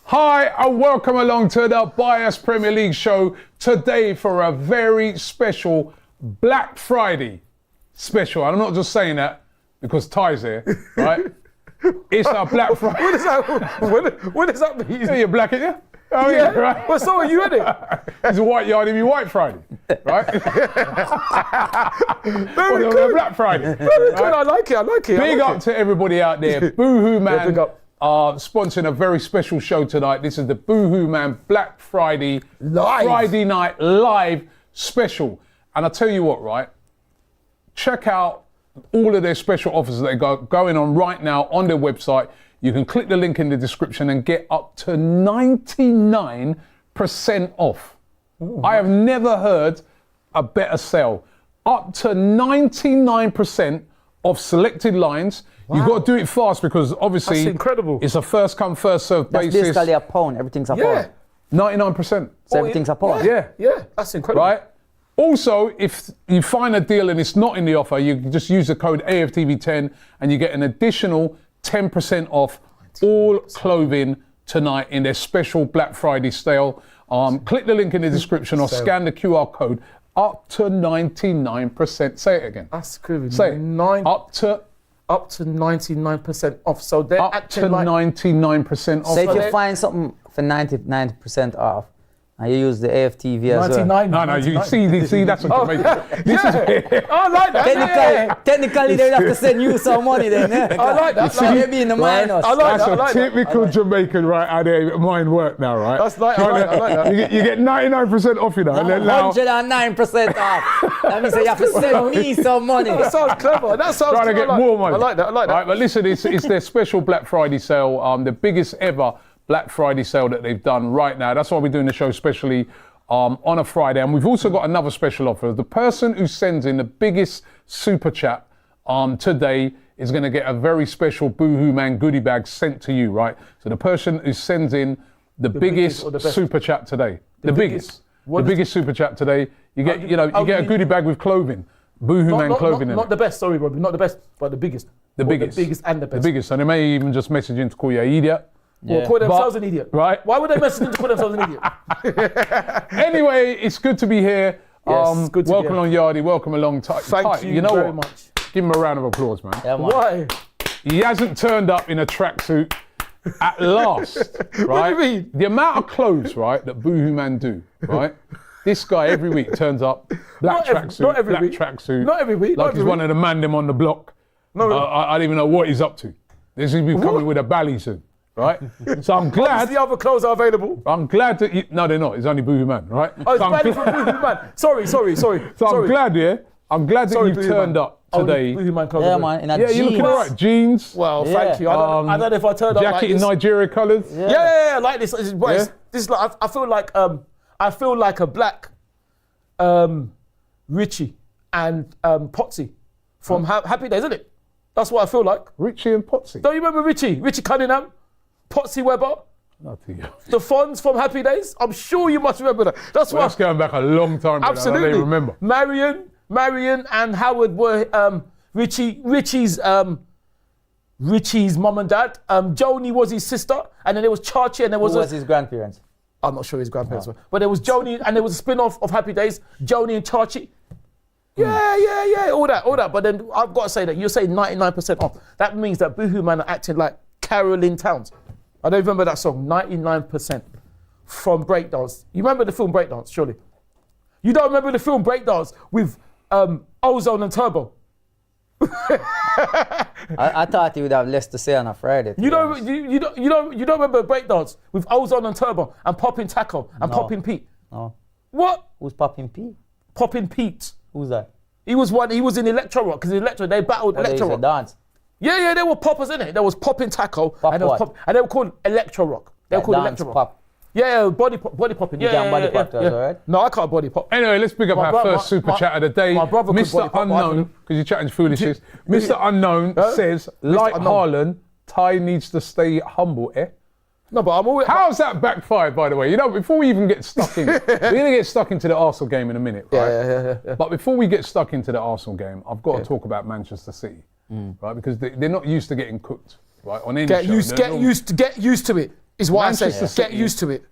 Hi and welcome along to the Bias Premier League show today for a very special Black Friday special. I'm not just saying that because Ty's here, right? It's our Black Friday. What does that mean? Yeah, you're black, ain't you? Oh yeah, right. Well, so are you, innit? It's a white yard, it'll be White Friday, right? Very good. Black Friday. Very good. I like it. Big up to everybody out there. Boohooman big up. are sponsoring a very special show tonight. This is the Boohooman Black Friday Friday night live special. And I tell you what, right? Check out all of their special offers that they got going on right now on their website. You can click the link in the description and get up to 99% off. Ooh, I have never heard a better sale. Up to 99% off selected lines. Wow. You've got to do it fast because obviously that's incredible. It's a first come, first served basis. That's basically a pound, everything's a pound. 99%. So everything's a pound? Yeah, that's incredible. Right? Also, if you find a deal and it's not in the offer, you can just use the code AFTV10 and you get an additional 10% off all clothing tonight in their special Black Friday sale. Click the link in the description or scan the QR code. Up to 99%. Say it again. That's crazy. Say it. Up to 99% off. So they're up to 99% off. So if you find something for 99% off, and you use the AFTV as well. No, you see, that's what you make. I like that. Technically, they would have to send you some money then. I like that. Maybe in the minus. That's a typical Jamaican, right? How they mind work now, right? That's like, I like that. You get 99% off, you know. And then now 109% off. That means you have to send me some money. That sounds clever. Trying to get more money. I like that. Right, but listen, it's their special Black Friday sale, the biggest ever Black Friday sale that they've done right now. That's why we're doing the show especially on a Friday. And we've also got another special offer. The person who sends in the biggest super chat today is going to get a very special Boohooman goodie bag sent to you, right? So the person who sends in the biggest super chat today, the biggest super chat today, you get a goodie bag with clothing. Boohooman clothing in it. Not the best, sorry, Robbie. Not the best, but the biggest. The biggest and the best. The biggest. And they may even just message in to call you an idiot. Yeah. Or call themselves an idiot. Right. Why would they message in to call themselves an idiot? Anyway, it's good to be here. Yes, good to welcome be along, Yardy. Welcome along, Ty. Thank you very much. Give him a round of applause, man. Yeah, man. Why? He hasn't turned up in a tracksuit at last, right? What do you mean? The amount of clothes, right, that Boohooman do, right? This guy every week turns up, black tracksuit. Not every week. Like he's one of the man them on the block. I don't even know what he's up to. This is be coming with a bally soon. Right? So I'm glad. The other clothes are available. I'm glad that you. No, they're not. It's only Boohooman, right? Oh, it's only from Boohooman. Sorry. So I'm glad, yeah? I'm glad that you've turned up today. Boohooman clothes. Yeah, man. In a jeans. You're looking all right. Jeans. Well, thank you. I don't know if I turned up like jacket this. in Nigeria colours. Yeah, I like this. This is like, I feel like a black Richie and Potsy from Happy Days, isn't it? That's what I feel like. Richie and Potsy. Don't you remember Richie? Richie Cunningham? Potsy Weber? Not to you. The Fonz from Happy Days? I'm sure you must remember that. That's going back a long time ago. Absolutely. I don't remember. Marion and Howard were Richie's mum and dad. Joni was his sister, and then there was Chachi, and there was Who was his grandparents? I'm not sure his grandparents were. But there was Joni, and there was a spin-off of Happy Days, Joni and Chachi. Yeah, all that. But then I've got to say that you're saying 99% off. That means that Boohooman are acting like Carolyn Towns. I don't remember that song, 99% from Breakdance. You remember the film Breakdance, surely? You don't remember the film Breakdance with Ozone and Turbo? I thought you would have less to say on a Friday. You don't remember Breakdance with Ozone and Turbo and Poppin' Taco and Poppin' Pete? No. What? Who's Poppin' Pete? Poppin' Pete. Who's that? He was in Electro Rock, because Electro, they battled Electro Rock. Dance. Yeah, they were poppers, innit? There was Poppin' Taco and they were called Electro Rock. They were called Electro Rock. Pop. Yeah, body popping. You can't body pop, that's all right? No, I can't body pop. Anyway, let's pick up our first super chat of the day. My brother could body Mr. pop, Unknown, because you're chatting foolishness. Mr. Unknown says, like Haaland, Ty needs to stay humble, eh? No, but I'm always... How's that backfired, by the way? You know, before we even get stuck in, we're going to get stuck into the Arsenal game in a minute, right? Yeah. But before we get stuck into the Arsenal game, I've got to talk about Manchester City, right? Because they're not used to getting cooked, right? On any Get show. used to it. Is what Manchester I say. Get City, used to it.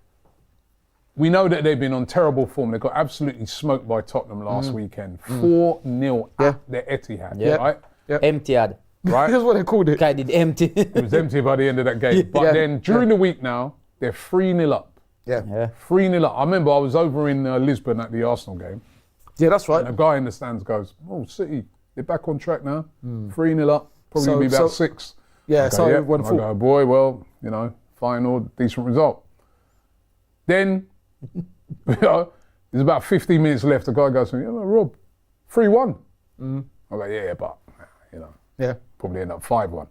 We know that they've been on terrible form. They got absolutely smoked by Tottenham last weekend. 4-0 at the Etihad, right? Emptied. Right? That's what they called it. Guy did empty. It was empty by the end of that game. But then during the week now, they're 3-0 up. Yeah. 3-0 up. I remember I was over in Lisbon at the Arsenal game. Yeah, that's right. And a guy in the stands goes, "Oh, City, they're back on track now. 3-0 up. Probably be about 6. Yeah, I go, so yeah. one I full. go, boy, well, you know, final, decent result. Then, you know, there's about 15 minutes left. The guy goes to me, Rob, 3-1. I go, yeah, but, you know, probably end up 5-1.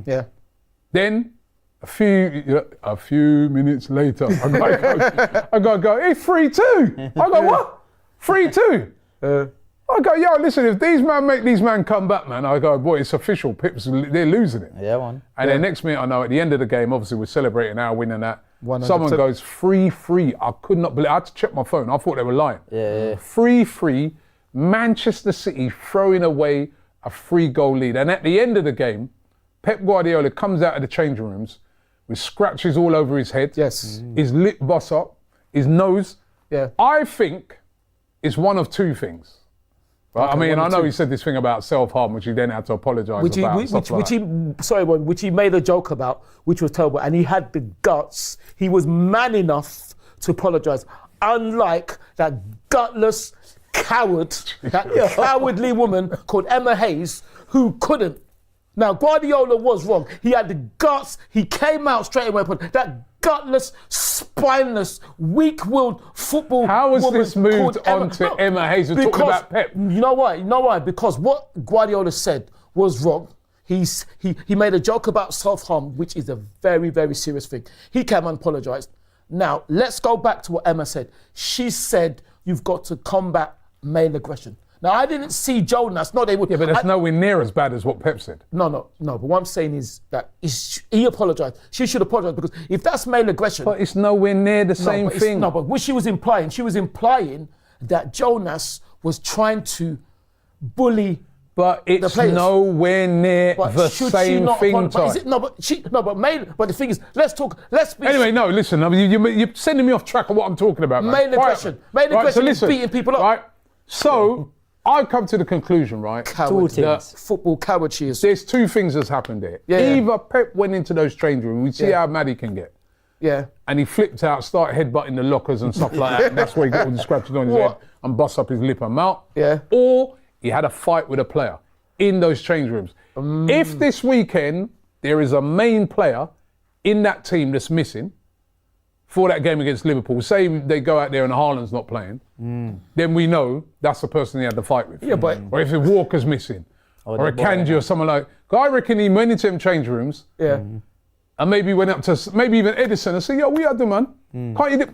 Yeah. Then, a few minutes later, I go, hey, 3-2. I go, what? 3-2. I go, yo, listen, if these man make these man come back, man, I go, boy, it's official. They're losing it. Yeah, man. And then next minute, I know at the end of the game, obviously we're celebrating our win and that. 100%. Someone goes 3-3. I could not believe. I had to check my phone. I thought they were lying. 3-3. Manchester City throwing away a 3-goal lead. And at the end of the game, Pep Guardiola comes out of the changing rooms with scratches all over his head. Yes. His lip bust up, his nose. Yeah. I think it's one of two things. Right? Okay, I mean, one I of know two. he said this thing about self-harm, which he then had to apologise about. Which he made a joke about, which was terrible, and he had the guts. He was man enough to apologise, unlike that gutless coward, that cowardly woman called Emma Hayes, who couldn't. Now, Guardiola was wrong. He had the guts. He came out straight away. That gutless, spineless, weak-willed football How has woman this moved called on to Emma Hayes? We're talking about Pep. You know why? You know why? Because what Guardiola said was wrong. He made a joke about self-harm, which is a very, very serious thing. He came and apologised. Now, let's go back to what Emma said. She said, you've got to combat male aggression. Now, I didn't see Jonas. No, they would. Yeah, but that's nowhere near as bad as what Pep said. No. But what I'm saying is that he apologised. She should apologise, because if that's male aggression. But it's nowhere near the same thing. No, but what she was implying that Jonas was trying to bully. But it's nowhere near the same thing, Ty. But the thing is, let's be... Anyway, no, listen, you're sending me off track of what I'm talking about, man. Male aggression. Male aggression is beating people up. Right, so I've come to the conclusion, right? Coward. That Football coward she is. there's two things that's happened there. Yeah. Either Pep went into those change rooms, we see how mad he can get. Yeah. And he flipped out, started headbutting the lockers and stuff like that. And that's why he got all the scratches on his head and bust up his lip and mouth. Yeah. Or he had a fight with a player in those change rooms. If this weekend there is a main player in that team that's missing for that game against Liverpool, say they go out there and Haaland's not playing, then we know that's the person he had the fight with. Yeah, but... Or if Walker's missing, or a Kanji or someone like... I reckon he went into them change rooms and maybe went up to maybe even Edison and said, yo, we had the man. Can't you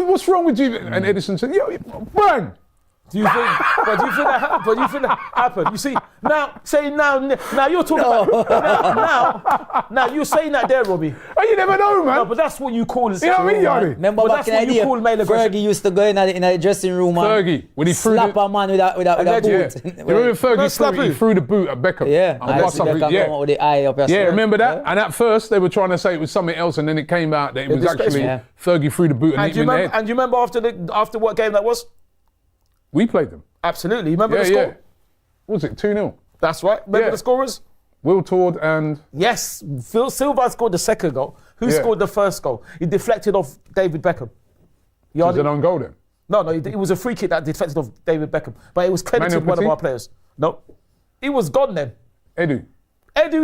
what's wrong with you? And Edison said, yo, bang! Do you think that happened? You see, now you're talking about now you're saying that there, Robbie. Oh, you never know, man. No, but that's what you call it. You know what I mean, Yanni? Remember But back that's in what you call male aggression. Fergie used to go in the dressing room and Fergie, when he threw slap a man with a boot. You remember Fergie threw the boot at Beckham? Yeah, And bust up his, with the eye up your yeah, shirt. remember that? And at first they were trying to say it was something else, and then it came out that it was actually Fergie threw the boot and hit him in the head. And do you remember after what game that was? We played them. Absolutely. Remember the score? What was it, 2-0? That's right. Remember the scorers? Will Tord and... Yes. Phil Silva scored the second goal. Who scored the first goal? He deflected off David Beckham. Was it an own goal then? No, it was a free kick that deflected off David Beckham. But it was credited to one of our players. No. He was gone then. Edu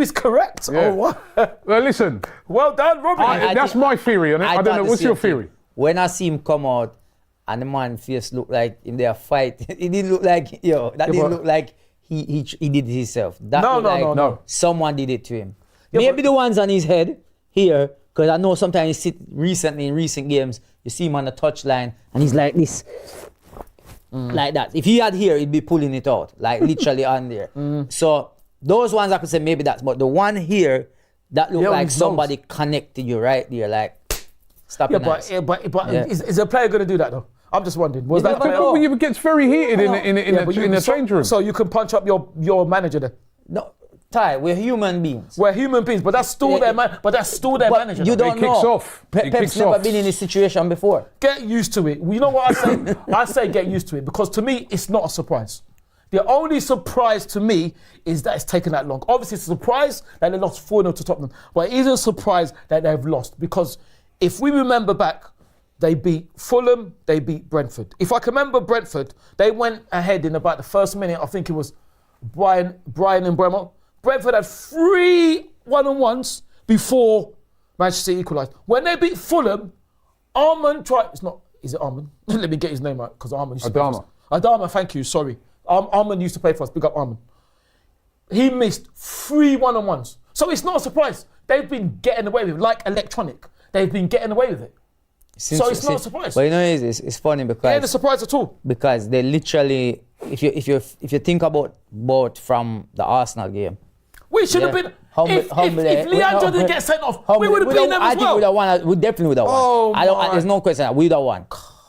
is correct. Yeah. Oh, what? Well, listen. Well done, Robbie. That's my theory on it. I don't know. What's your theory? When I see him come out and the man face looked like in their fight, it didn't look like, didn't look like he did it himself. That looked like someone did it to him. Maybe the ones on his head here, because I know sometimes you sit in recent games, you see him on the touchline and he's like this. Like that. If he had here, he'd be pulling it out, like literally on there. So those ones I could say maybe that's, but the one here that looked like somebody connected you right there, like stop it. Is a player going to do that though? I'm just wondering. Was that It gets very heated in the change room. So you can punch up your manager then? No. Ty, we're human beings. We're human beings, but that's still their manager. You don't He kicks know. off. Pep's never been in this situation before. Get used to it. You know what I say? I say get used to it because to me, it's not a surprise. The only surprise to me is that it's taken that long. Obviously, it's a surprise that they lost 4-0 to Tottenham, but it isn't a surprise that they've lost because if we remember back, they beat Fulham, they beat Brentford. If I can remember Brentford, they went ahead in about the first minute. I think it was Brian and Bremer. Brentford had 3 1-on-1s before Manchester City equalised. When they beat Fulham, Armand tried. Is it Armand? Let me get his name right because Armand used to play for us. Adama, thank you. Sorry. Armand used to play for us. Big up Armand. He missed 3 1-on-1s. So it's not a surprise. They've been getting away with it, like electronic. They've been getting away with it. So it's not a surprise. But you know, it's funny because... It ain't a surprise at all. Because they literally, if you think about from the Arsenal game... We should have been... If Leandro didn't get sent off, we would have been them as well. I think we definitely would have won. Oh, there's no question. We would have won.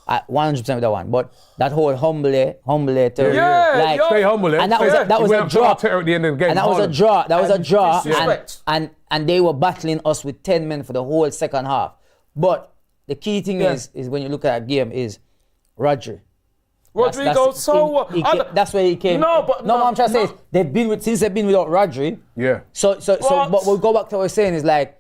100% would have won. But that whole humble Stay humble. And that was a draw. At the end of the game. And that was a draw. That was a draw. And they were battling us with 10 men for the whole second half. But the key thing is when you look at that game is Rodri. Rodrigo, that's where he came. What I'm trying to say is since they've been without Rodri. Yeah. But we'll go back to what I was saying is like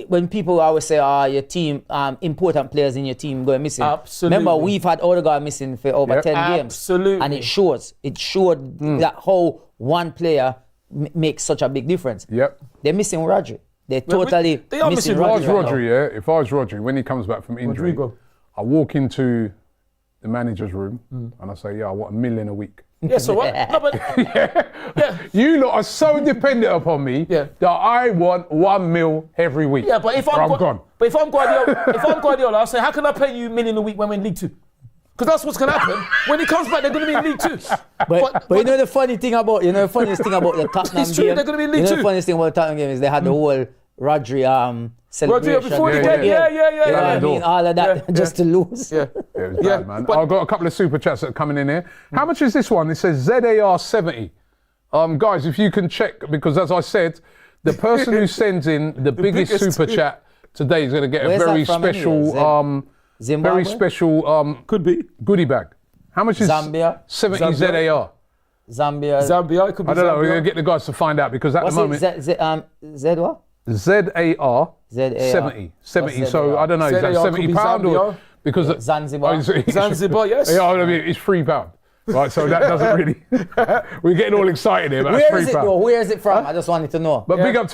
when people always say, your team, important players in your team going missing. Absolutely. Remember, we've had Odegaard missing for over 10 games. Absolutely. And it shows. It showed that how one player makes such a big difference. Yep. They're missing Rodri. They're totally missing Rodri. If I was Rodri, when he comes back from injury, Rodrigo. I walk into the manager's room and I say, I want $1 million a week. Yeah, so what? No, but You lot are so dependent upon me that I want $1 million every week. Yeah, but if I'm gone. But if I'm Guardiola, I'll say, how can I pay you $1 million a week when we're in League Two? Because that's what's going to happen. When he comes back, they're going to be in League Two. But you know the funniest thing about the Tottenham it's true, game? they're going to be in League Two. The funniest thing about the Tottenham game is they had the whole Rodri celebration. Rodri before the game, yeah. I mean, all of that just to lose. Yeah, it was bad, man. I've got a couple of super chats that are coming in here. How much is this one? It says ZAR 70. Guys, if you can check, because as I said, the person who sends in the biggest super chat today is going to get a very special, could be goodie bag. How much is Zambia? 70 Zambia. ZAR? Zambia, it could be I don't know. Zambia. We're going to get the guys to find out because at the moment. Z what? ZAR 70. So I don't know, is that £70 or because Zanzibar? Zanzibar, yes. Yeah, I mean, it's £3. Right, so that doesn't really. We're getting all excited here. But Where is it though? Where is it from? I just wanted to know. But big up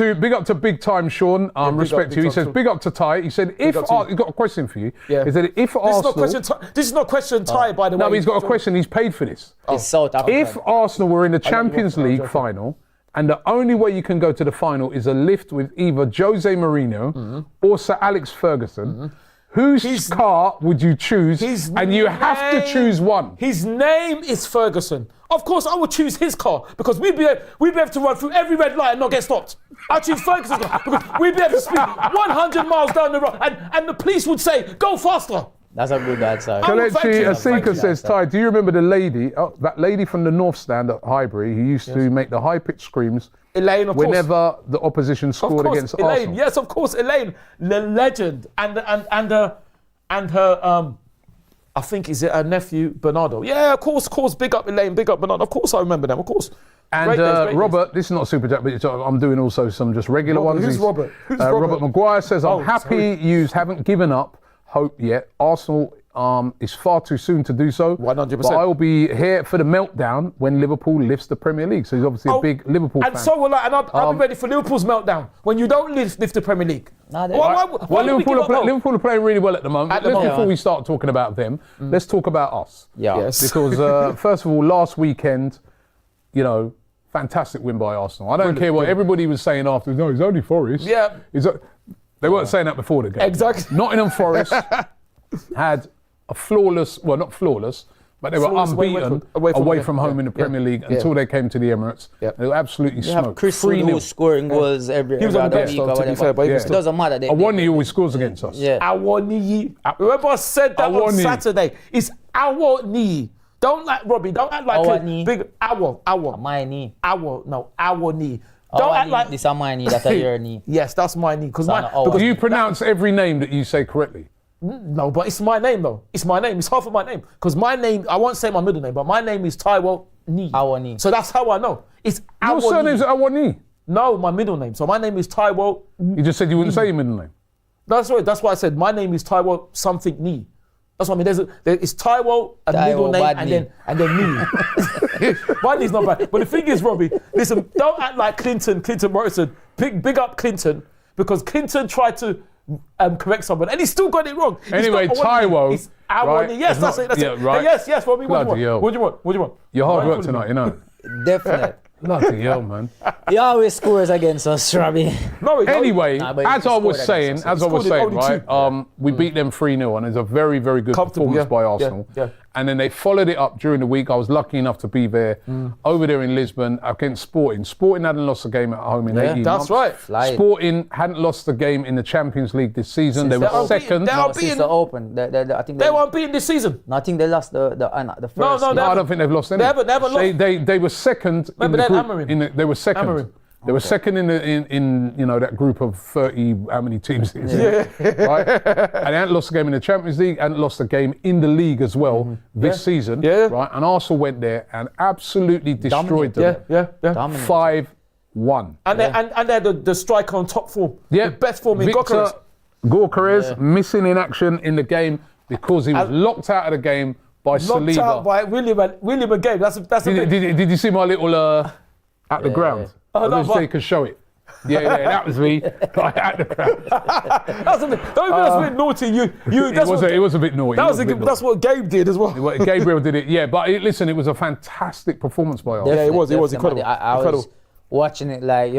to Big Time Sean. Respect to you. He says big up to Ty. He said he's got a question for you. Yeah. He said if Arsenal. This is not question Ty, by the way. No, he's got a question. He's paid for this. It's South Africa. If Arsenal were in the Champions League final, and the only way you can go to the final is a lift with either Jose Mourinho or Sir Alex Ferguson. Whose car would you choose? And you have to choose one. His name is Ferguson. Of course, I would choose his car because we'd be able to run through every red light and not get stopped. I choose Ferguson's car because we'd be able to speed 100 miles down the road and the police would say, go faster. That's a good answer. Kalechi Asika says, Ty, do you remember the lady, that lady from the North Stand at Highbury who used to make the high-pitched screams Elaine, of course. Whenever the opposition scored against Elaine. Arsenal? Yes, of course, Elaine, the legend, and her I think is it her nephew Bernardo. Yeah, of course, big up Elaine, big up Bernardo. Of course, I remember them. Of course. And great Robert, this is not super chat, but I'm doing also some just regular ones. Who's Robert? Robert Maguire says, I'm happy you haven't given up hope yet. Arsenal is far too soon to do so. 100%. But I will be here for the meltdown when Liverpool lifts the Premier League. So he's obviously a big Liverpool fan. And so will I. And I'll be ready for Liverpool's meltdown when you don't lift the Premier League. Liverpool are playing really well at the moment. Before we start talking about them, let's talk about us. Yeah. Yes. Because first of all, last weekend, fantastic win by Arsenal. I don't care what everybody was saying afterwards. No, he's only Forest. Yeah. They weren't saying that before the game. Exactly. Nottingham Forest had a flawless, well, not flawless, but they were unbeaten away from home in the Premier League until they came to the Emirates. Yeah. They were absolutely smoked. Chris Ruud scoring goals every other week or whatever. It doesn't matter. Awoniyi always scores against us. Yeah. Awoniyi. Remember I said that on Saturday. It's Awoniyi. Don't act, Robbie. Don't act like Our knee. big our. My knee. Our knee. Our Don't act knee. like This is my knee. That's your knee. Yes, that's my knee. Because Do you pronounce every name that you say correctly? no, but it's my name though. It's my name. It's half of my name. Because my name, I won't say my middle name, but my name is Taiwo Ni. Our knee. So that's how I know. It's Your surname's Awani. No, my middle name. So my name is Taiwo. You just said you wouldn't say your middle name. That's right. That's why I said my name is Taiwo something Ni. That's what I mean. It's Taiwo, a middle name, and then me. My knee's not bad. But the thing is, Robbie, listen, don't act like Clinton Morrison. Big up Clinton, because Clinton tried to correct someone, and he still got it wrong. Anyway, Taiwo. It's our knee. Yes, that's it. That's it. Right. Yes, Robbie. What do you want? What do you want? You're hard work tonight, you know. Definitely. Bloody hell, man. He always scores against us, Robbie. No, Anyway, but as I was saying, only right, we beat them 3-0, and it's a very, very good performance by Arsenal. Yeah. And then they followed it up during the week. I was lucky enough to be there, over there in Lisbon against Sporting. Sporting hadn't lost a game at home in 18 months. That's right. Flying. Sporting hadn't lost a game in the Champions League this season. They were second. Since the Open. I think They weren't beaten this season. No, I think they lost the first. No, I don't think they've lost any. They haven't lost. They were second in the group. They were second. Amarim. They were second in you know that group of 30 how many teams it is, right? And they hadn't lost a game in the Champions League, hadn't lost a game in the league as well this season, right? And Arsenal went there and absolutely destroyed them. Yeah. 5-1. And they're the striker on top form. Yeah, The best form in Gyokeres. Gyokeres missing in action in the game because he was locked out of the game by Saliba. Locked out by William again. That's a bit. Did you see my little at the ground? I was going to could show it. Yeah, that was me. At the ground. That's a bit. Don't think that's a bit naughty. It was a bit naughty. That's what Gabe did as well. Gabriel did it. Yeah, but listen, it was a fantastic performance by Arsenal. Yeah, it was incredible. I was watching it like,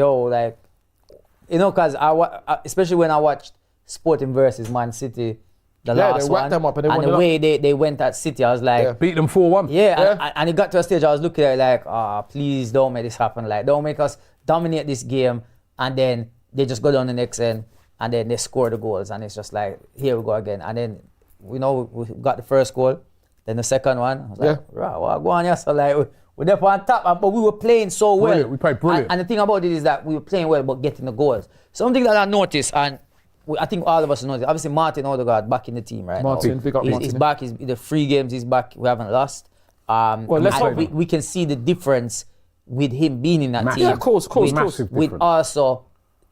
because especially when I watched Sporting versus Man City, the last they whacked them up and the way they went at City, I was like, beat them 4-1. Yeah, and it got to a stage I was looking at it like, please don't make this happen. Like, don't make us dominate this game, and then they just go down the next end, and then they score the goals, and it's just like, here we go again. And then we got the first goal, then the second one. I was like, right, well, go on, yeah. So like we're there on top, but we were playing so well. Brilliant. We played brilliant. And the thing about it is that we were playing well, but getting the goals. Something that I noticed, and I think all of us noticed. Obviously, Martin Odegaard back in the team right now. Big up Martin. He's back. The 3 games he's back. We haven't lost. We can see the difference with him being in that team. Yeah, of course. With also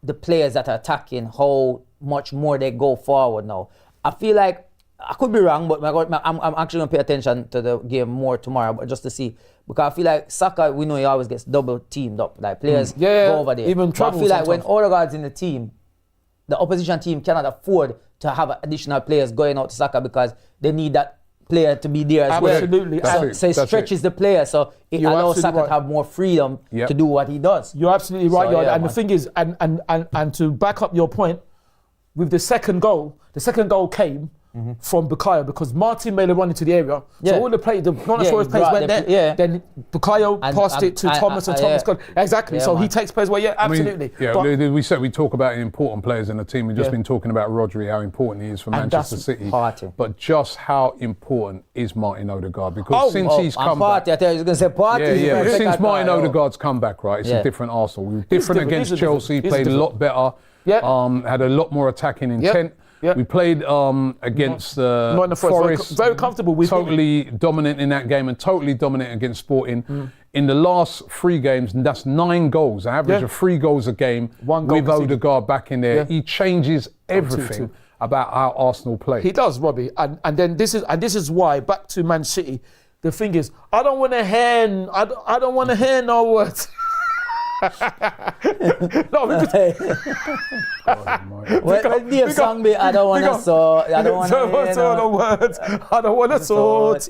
the players that are attacking, how much more they go forward now. I feel like, I could be wrong, but I'm actually going to pay attention to the game more tomorrow, but just to see. Because I feel like Saka, we know he always gets double teamed up. Like players go over there. Even but I feel like when Odegaard's in the team, the opposition team cannot afford to have additional players going out to Saka because they need that player to be there as well. Absolutely. So it stretches the player, so it allows Saka to have more freedom to do what he does. You're absolutely right, and the thing is, and to back up your point, with the second goal came from Bukayo because Martin made a run into the area. So all the players, the non-assurance players went there. Then Bukayo passed it to Thomas and Thomas got exactly. So he takes players away. Yeah, absolutely. We said we talk about important players in the team. We've just been talking about Rodri, how important he is for Manchester City. But just how important is Martin Odegaard? Because since he's come back, I thought you were going to say party. Yeah. Since Martin Odegaard's come back, right, it's a different Arsenal. We were different against Chelsea. Played a lot better. Had a lot more attacking intent. We played against Forest. Very comfortable with totally dominant in that game and totally dominant against Sporting. In the last 3 games, and that's 9 goals, an average of 3 goals a game. 1 goal with Odegaard back in there. He changes everything about how Arsenal play. He does, Robbie. And then this is why, back to Man City, the thing is, I don't want to hear no words. What the song be? I don't want to sort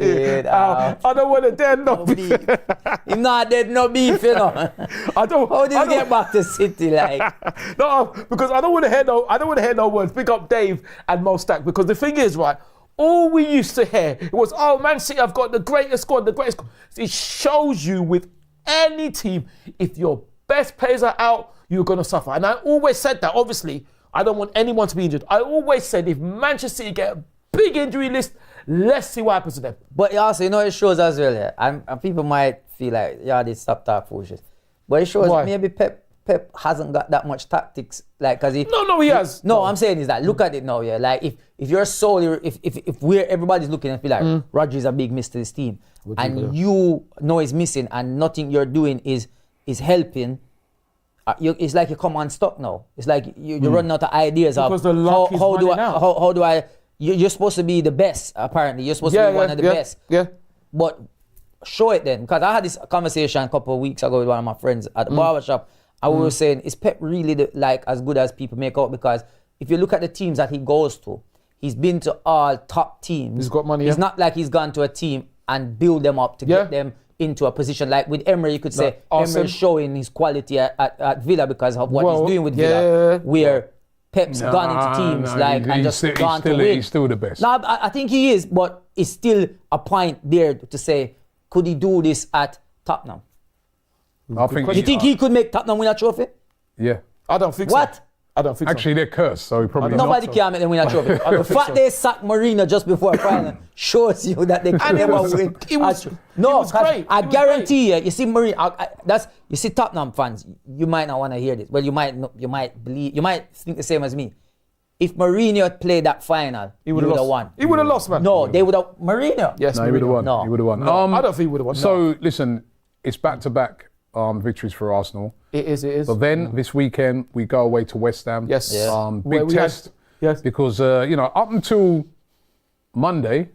it out. I don't want to dead no beef. If not dead no beef, you know. How do you get back to City like? No, because I don't want to hear no words. Pick up Dave and Mo Stack, because the thing is, right, all we used to hear it was, Man City have got the greatest squad, It shows you with any team, if your best players are out, you're going to suffer. And I always said that, obviously, I don't want anyone to be injured. I always said if Manchester City get a big injury list Let's see what happens to them. But also, it shows as well, yeah. And people might feel like, they stop talk foolishness. But it shows maybe Pep hasn't got that much tactics, like, cause he has. No, I'm saying is that look at it now, yeah. Like if you're solely, if everybody's looking and feel like Rodri is a big miss to this team, and you know he's missing, and nothing you're doing is helping. It's like you come unstuck now. It's like you're running out of ideas because of how do I. You're supposed to be the best. Apparently, you're supposed to be one of the best. Yeah. But show it then, because I had this conversation a couple of weeks ago with one of my friends at the barbershop. And we were saying, is Pep really as good as people make out? Because if you look at the teams that he goes to, he's been to all top teams. He's got money. It's not like he's gone to a team and build them up to get them into a position. Like with Emery, you could say Emery's showing his quality at Villa because of what he's doing with Villa, where Pep's gone into teams and just gone to win. He's still the best. No, I think he is, but it's still a point there to say, could he do this at Tottenham? You think he could make Tottenham win a trophy? Yeah. I don't think so. I don't think Actually, they're cursed, so he probably Nobody can make them win a trophy. The fact they sacked Mourinho just before a final shows you that they can never win. It was great. I guarantee you see Mourinho. You see Tottenham fans. You might not want to hear this. Well, you might believe. You might think the same as me. If Mourinho had played that final, he would have won. He would have lost, man. No, they would have. Mourinho. Yes, no, he would have won. No. He would have won. No, I don't think he would have won. So listen, it's back-to-back victories for Arsenal. It is. But then this weekend we go away to West Ham. Yes. Yeah. Big test. Yes. Because up until Monday,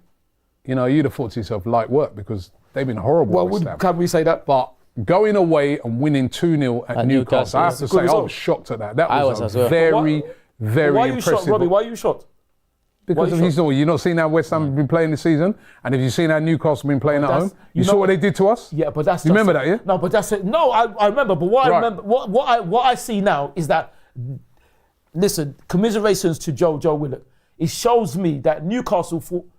you'd have thought to yourself light work because they've been horrible. West Ham. Can we say that? But going away and winning 2-0 at Newcastle, I have to say I was shocked at that. That was a very, very impressive. Shocked, Robbie? Why are you shocked? Because you've not seen how West Ham have been playing this season, and if you've seen how Newcastle been playing at home, you saw what they did to us. Yeah, but that's. You remember that, yeah? No, but that's it. No, I remember. But what I remember, what I see now is that. Listen, commiserations to Joe Willock. It shows me that Newcastle thought,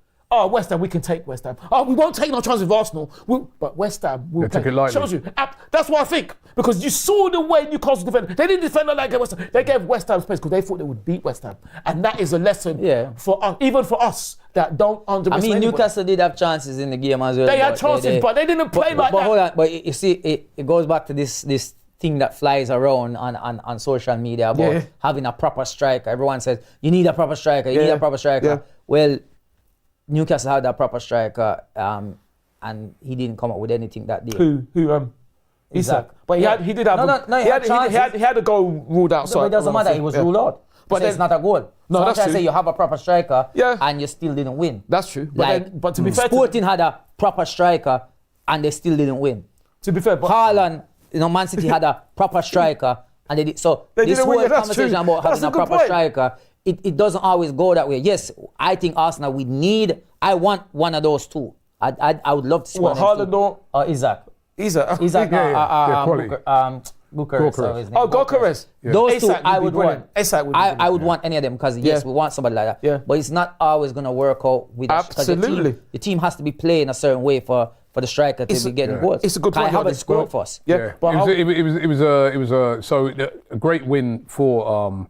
West Ham, we can take West Ham. We won't take no chance with Arsenal. But West Ham will took it lightly. Shows you. That's what I think. Because you saw the way Newcastle defended. They didn't defend like West Ham. They gave West Ham space because they thought they would beat West Ham. And that is a lesson for us, even for us that don't underestimate. I mean, Newcastle did have chances in the game as well. They had chances, but they didn't play like that. But hold on, but you see, it goes back to this thing that flies around on social media about having a proper striker. Everyone says, you need a proper striker, you need a proper striker. Yeah. Well, Newcastle had that proper striker, and he didn't come up with anything that day. Who? Isak. But he did have. He had a goal ruled out. No, but it doesn't matter. He was ruled out. But it's not a goal. No, so that's true. I say you have a proper striker, and you still didn't win. That's true. But to be fair, Sporting had a proper striker, and they still didn't win. To be fair, Haaland, Man City had a proper striker, and they did. So this whole conversation about having a proper striker. It doesn't always go that way. Yes, I think Arsenal I want one of those two. I would love to see one of those two. Or Isak. Gyokeres. Gyokeres. Those two I would want. I would want any of them because we want somebody like that. Yeah. But it's not always going to work out with us. Absolutely. The team has to be playing a certain way for the striker to be getting goals. It's a good point. How it's worked for us. Yeah. It was a great win for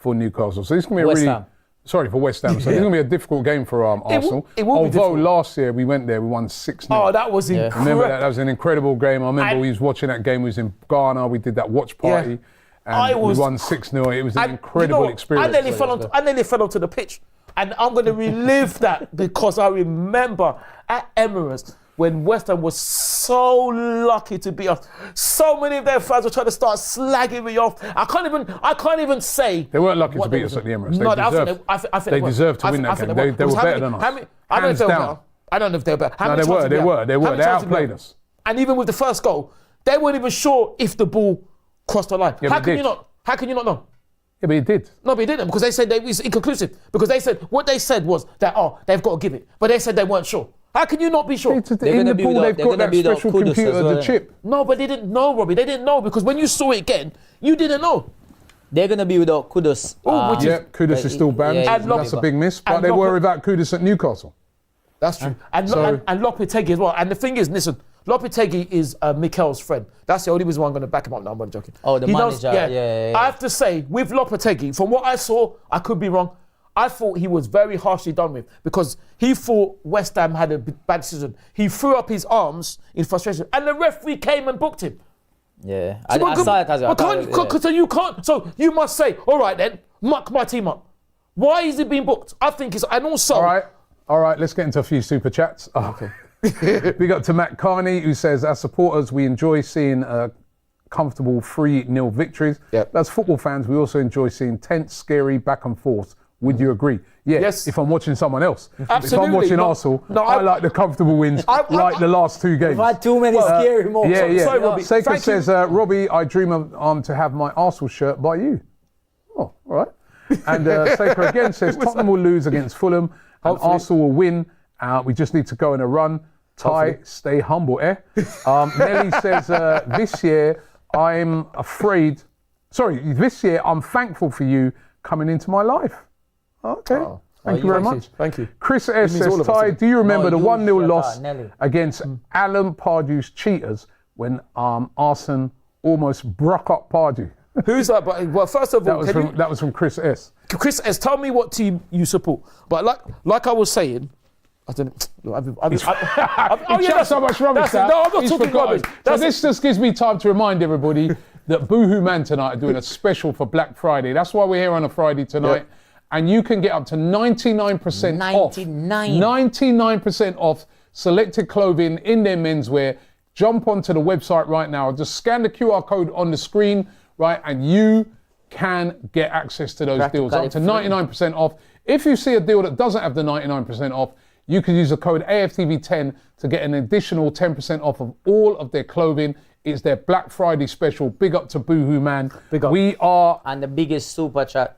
Newcastle. So this is going to be for West Ham. So this is going to be a difficult game for Arsenal. Although last year we went there, we won 6-0. Oh, that was incredible. Remember that? That was an incredible game. I remember we was watching that game. We was in Ghana. We did that watch party. And we won 6-0. It was an incredible experience. I nearly fell onto the pitch. And I'm going to relive that because I remember at Emirates when West Ham was so lucky to beat us. So many of their fans were trying to start slagging me off. I can't even say. They weren't lucky to beat us at the Emirates. They deserved to win that game. They were better than us. I don't know if they were better. No, they were. They outplayed us. And even with the first goal, they weren't even sure if the ball crossed the line. How can you not know? Yeah, but it did. No, but it didn't because they said it was inconclusive. Because what they said was that, they've got to give it. But they said they weren't sure. How can you not be sure? In the pool, they've got that special computer, the chip. No, but they didn't know, Robbie. They didn't know because when you saw it again, you didn't know. They're going to be without Kudus. Kudus is still banned. That's a big miss. But they were without Kudus at Newcastle. That's true. And Lopetegui as well. And the thing is, listen, Lopetegui is Mikel's friend. That's the only reason why I'm going to back him up now. I'm joking. Oh, the manager. Yeah. I have to say, with Lopetegui, from what I saw, I could be wrong. I thought he was very harshly done with because he thought West Ham had a bad decision. He threw up his arms in frustration, and the referee came and booked him. Yeah, I saw it as well. So you can't. So you must say, all right then, muck my team up. Why is it being booked? I think it's, and also. All right. Let's get into a few super chats. Okay. Big up to Matt Carney, who says, as supporters, we enjoy seeing comfortable 3-0 victories. Yep. As football fans, we also enjoy seeing tense, scary back and forth. Would you agree? Yeah, yes. If I'm watching someone else. Absolutely. If I'm watching Arsenal, I like the comfortable wins, like the last 2 games. We've had too many scary moments. Yeah. Sorry, Robbie. Seika says, Robbie, I dream of to have my Arsenal shirt by you. Oh, all right. And Seika again says, Tottenham will lose against Fulham and Arsenal will win. We just need to go in a run. Ty, stay humble, eh? Nelly says, this year I'm thankful for you coming into my life. Okay. Thank you very much. Thank you. Chris S says, Ty, do you remember the 1-0 loss against Alan Pardew's Cheetahs when Arsene almost broke up Pardew? Who's that? Well, first of all, that was from Chris S. Chris S, tell me what team you support. But like I was saying, I don't know. He chat so much rubbish now. No, I'm not talking rubbish. So this just gives me time to remind everybody that Boohooman tonight are doing a special for Black Friday. That's why we're here on a Friday tonight. Yep. And you can get up to 99% off. 99% off selected clothing in their menswear. Jump onto the website right now. Just scan the QR code on the screen, right? And you can get access to those deals up to 99% off. If you see a deal that doesn't have the 99% off, you can use the code AFTV10 to get an additional 10% off of all of their clothing. It's their Black Friday special. Big up to Boohooman. Big up. We are... And the biggest super chat.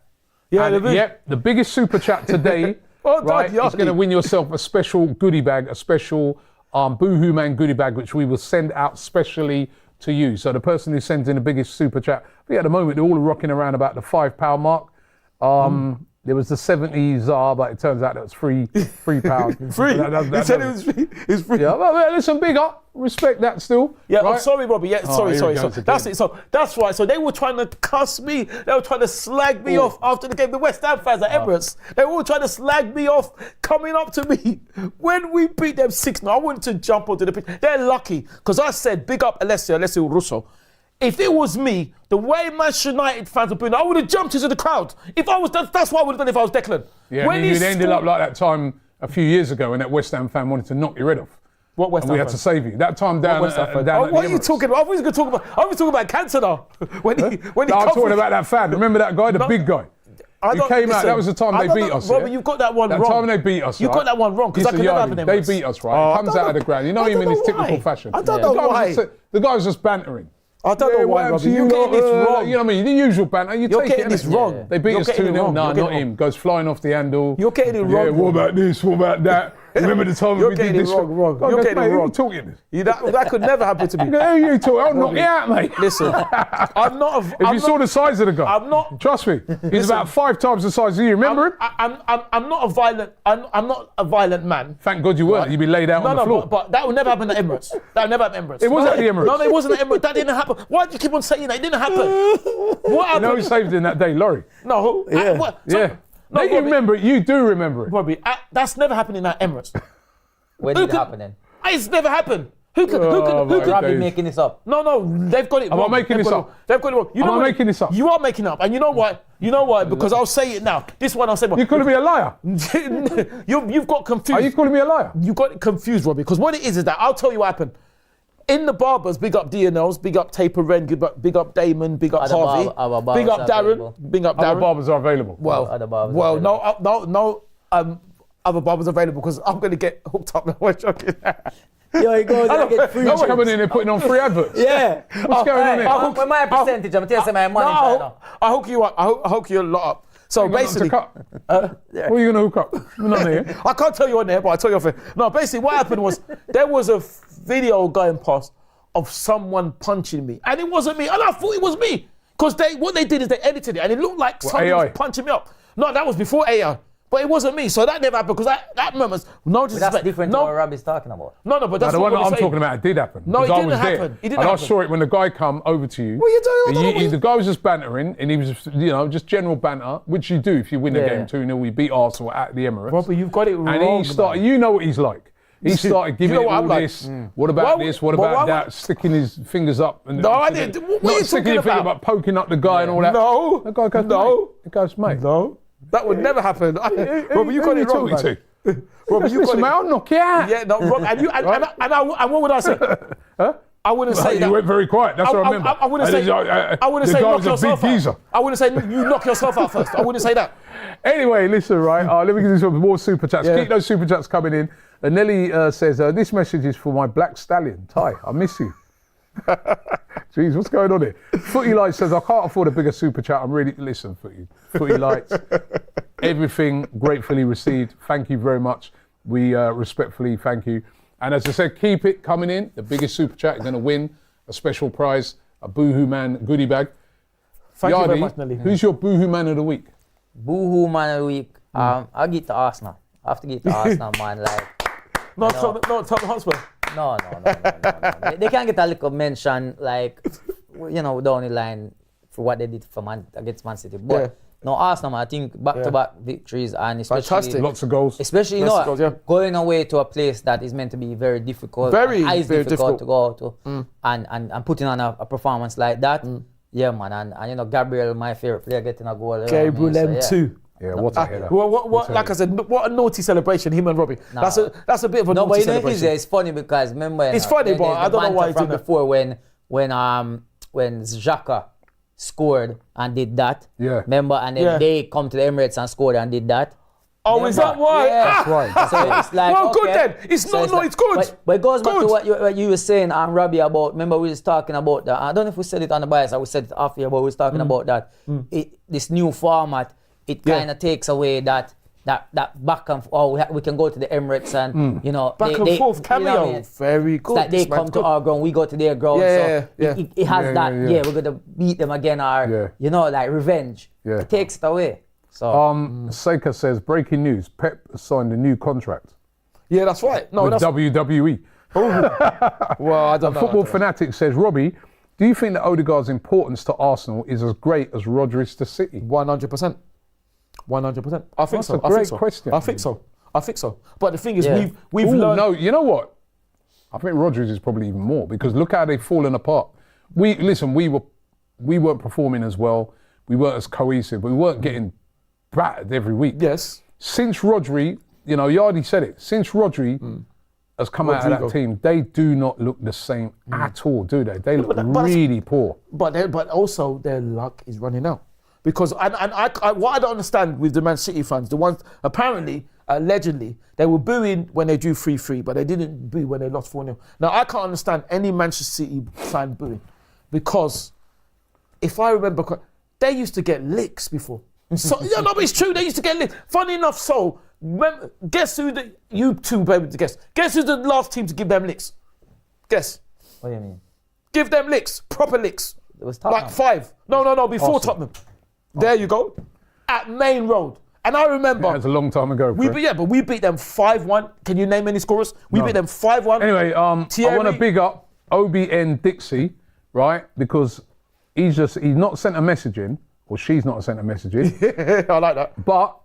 The biggest super chat today, right, is going to win yourself a special goodie bag, a special Boohooman goodie bag, which we will send out specially to you. So the person who sends in the biggest super chat, I think at the moment they're all rocking around about the £5 mark. There was the 70s Czar, but it turns out that was £3. Free? He said it was free. Yeah, but listen, big up. Respect that still. Yeah, right? I'm sorry, Robbie. Yeah, sorry. That's it. So that's right. So they were trying to cuss me. They were trying to slag me off after the game. The West Ham fans at Emirates, they were all trying to slag me off, coming up to me. When we beat them 6-0, I wanted to jump onto the pitch. They're lucky, because I said, big up Alessio Russo. If it was me, the way Manchester United fans were booing, I would have jumped into the crowd. If I was, that's what I would have done if I was Declan. Yeah, when you'd ended up like that time a few years ago when that West Ham fan wanted to knock your head off. What West Ham? We had to save you. That time down at what are you talking about? I was going to talk about. I was talking about cancer now. When he I'm talking about that fan. Remember that guy, the big guy? He came out. That was the time they beat us. Robbie, you've got that one wrong. That time they beat us. You got that one wrong because that could never happen. They beat us, right? He comes out of the ground. You know him in his typical fashion. I don't know why. The guy was just bantering. I don't know why, Robbie. You're getting this wrong. You know what I mean? The usual banter. You're getting this wrong. They beat us 2-0. No, not him. Goes flying off the handle. You're getting it wrong. Yeah, what about this? What about that? Remember the time we did this? Wrong. You're getting it wrong. You're talking this. That could never happen to me. Who you talking? I'll knock you out, mate. Listen, I'm not. If you saw the size of the guy, I'm not. Trust me, he's about 5 times the size of you. Remember him? I'm not a violent. I'm not a violent man. Thank God you weren't. You'd be laid out on the floor. But that would never happen at Emirates. That would never happen at Emirates. It was at the Emirates. No, it wasn't at Emirates. That didn't happen. Why do you keep on saying that? It didn't happen. What happened? You know who saved in that day, Laurie? No. Yeah. No, you remember it. You do remember it. Robbie, that's never happened at Emirates. When did it happen then? It's never happened. Who could Robbie making this up? No, they've got it wrong. Am I making this up? They've got it wrong. Am I making this up? You are making it up. And you know why? Because I'll say it now. This one I'll say. You're calling me a liar? You've got confused. Are you calling me a liar? You got confused, Robbie. Because what it is that I'll tell you what happened. In the barbers, big up DNLs, big up Taper Ren, big up Damon, big up Harvey, big up Darren, big up Darren. Other barbers are available. No other barbers available because I'm going to get hooked up now. Yo, he goes and get free. What's coming in and putting on free adverts? Yeah. What's going on here? With my percentage, I'm telling you my money right now. I'll hook you up. I'll hook you a lot up. So basically, what are you going to hook up? We're not here. I can't tell you on there, but I'll tell you off here. No, basically what happened was there was a video going past of someone punching me. And it wasn't me. And I thought it was me. Because what they did is they edited it and it looked like someone was punching me up. No, that was before AI. But it wasn't me, so that never happened because that moment. No disrespect. That's different to what Robbie's talking about. No, but that's the what one that I'm saying. talking about, it did happen. No, it I didn't was there. happen. It didn't and happen. I saw it when the guy come over to you. What are you doing? The guy was just bantering, and he was, just general banter, which you do if you win the game 2-0. We beat Arsenal at the Emirates. Robbie, you've got it wrong. And he started, you know what he's like. He started giving You know it what all I'm like? this. What about this? What about that? Sticking his fingers up. And No, I didn't. What are you sticking your talking finger about? up, poking up the guy and all that. No. The guy goes, No. mate. He goes, mate. No. That would never happen. Robbie, you got it wrong, man. Robbie, you got Listen, it. mate, I'll knock you out. Yeah, no, Rob, and what would I say? Huh? I wouldn't say that. You went very quiet. That's what I remember. I wouldn't say. I wouldn't the say guy knock was a big yourself geezer. out. I wouldn't say you knock yourself out first. I wouldn't say that. Anyway, listen, right. Let me give you some more super chats. Yeah. Keep those super chats coming in. And Nelly says, this message is for my black stallion. Ty, I miss you. Jeez, what's going on here? Footy Lights says, I can't afford a bigger super chat. Listen, Footy Lights, everything gratefully received. Thank you very much. We respectfully thank you. And as I said, keep it coming in. The biggest super chat is going to win a special prize, a Boohoo Man goodie bag. Thank you very Yardi, much, Nelly. who's your Boohoo Man of the week? Boohoo Man of the week. I'll get to Arsenal. I have to get to Arsenal, man. Like, Tottenham Hotspur. No. They can get a little mention, like, down the line for what they did for against Man City. But no, Arsenal, man, I think back-to-back victories and especially fantastic. Lots of goals. Especially, going away to a place that is meant to be very difficult, very difficult to go to, and putting on a performance like that. Yeah, man, and Gabriel, my favorite player, getting a goal. Gabriel M2. Yeah, what a header. Like I said, what a naughty celebration, him and Robbie. No. That's a bit of a naughty celebration. It's funny because remember, it's funny, but I don't know why he's doing that. Before when Xhaka scored and did that. Yeah. Remember, and then they come to the Emirates and scored and did that. Oh, remember? Is that why? Yeah. That's right. So it's like, well, good then. It's good. But it goes back to what you were saying, Robbie, about, remember we was talking about that. I don't know if we said it on the bias or we said it off here, but we was talking about that. This new format, it kind of takes away that back and forth. We can go to the Emirates and, back and forth cameo. You know, very good. That they come to our ground, we go to their ground. It has that, we're going to beat them again, or, like revenge. Yeah. It takes it away. So, Seika says, breaking news, Pep signed a new contract. Yeah, that's right. No, with that's WWE. Well, I don't know. Football Fanatic says, Robbie, do you think that Odegaard's importance to Arsenal is as great as Rodri's to City? 100%. 100%. I think That's so. a great question. I think so. But the thing is, we've Ooh, learned. No, you know what? I think Rodri's is probably even more because look how they've fallen apart. We weren't performing as well. We weren't as cohesive. We weren't getting battered every week. Yes. Since Rodri, Yardi said it. Since Rodri has come out of that team, they do not look the same at all, do they? They look really poor. But also their luck is running out. Because what I don't understand with the Man City fans, the ones apparently, allegedly, they were booing when they drew 3-3, but they didn't boo when they lost 4-0. Now I can't understand any Manchester City fan booing, because if I remember correctly, they used to get licks before. So but it's true. They used to get licks. Funny enough, guess who you two be able to guess? Guess who's the last team to give them licks? Guess. what do you mean? Give them licks, proper licks. It was Tottenham. Like 5. No, before Arsenal. Tottenham. There you go. At Main Road. And I remember. That's a long time ago. But we beat them 5-1. Can you name any scorers? We beat them 5-1. Anyway, I want to big up OBN Dixie, right? Because he's not sent a message in, or she's not sent a message in. I like that. But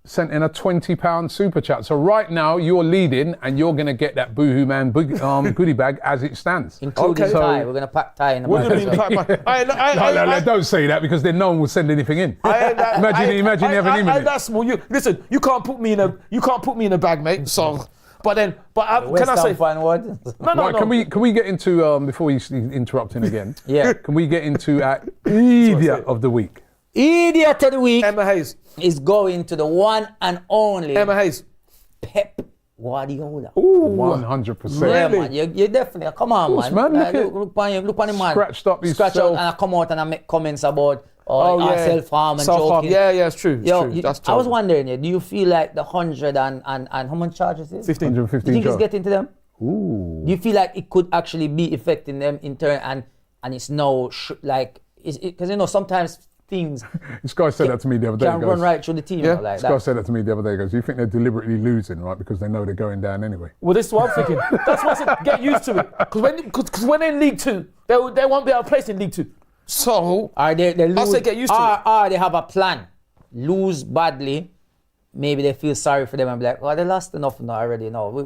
sent in a £20 super chat. So right now you're leading and you're going to get that Boohoo Man goodie bag as it stands. Including Ty. We're going to pack Ty in the bag. Don't say that because then no one will send anything in. Imagine you have an image. That's small. Listen, you can't put me in a bag, mate. So, can I say? Fine word? No. Can we get into before you interrupting again? Yeah. Can we get into Ediyaat of the week? Ediyaat of the week Emma Hayes is going to the one and only Emma Hayes. Pep Guardiola. 100%. Yeah, man. You definitely. Come on, man. Look on him, man. Scratched up his Scratch out self. and I come out and I make comments about self-harm and joking. Yeah, it's true. That's I was wondering, do you feel like the 100 and how much charges is? 15. 115 Do you think charge. it's getting to them? Ooh. Do you feel like it could actually be affecting them in turn and it's now because sometimes things This guy said that to me the other day. can run right through the team. Yeah. Like This guy that. said that to me the other day. He goes, you think they're deliberately losing, right? Because they know they're going down anyway. Well, this is what I'm thinking. That's why I said get used to it. Because when they're in League Two, they won't be able to place in League Two. So They lose, I say get used to it. Or they have a plan. Lose badly. Maybe they feel sorry for them and be like, oh, they lost enough now already. No, we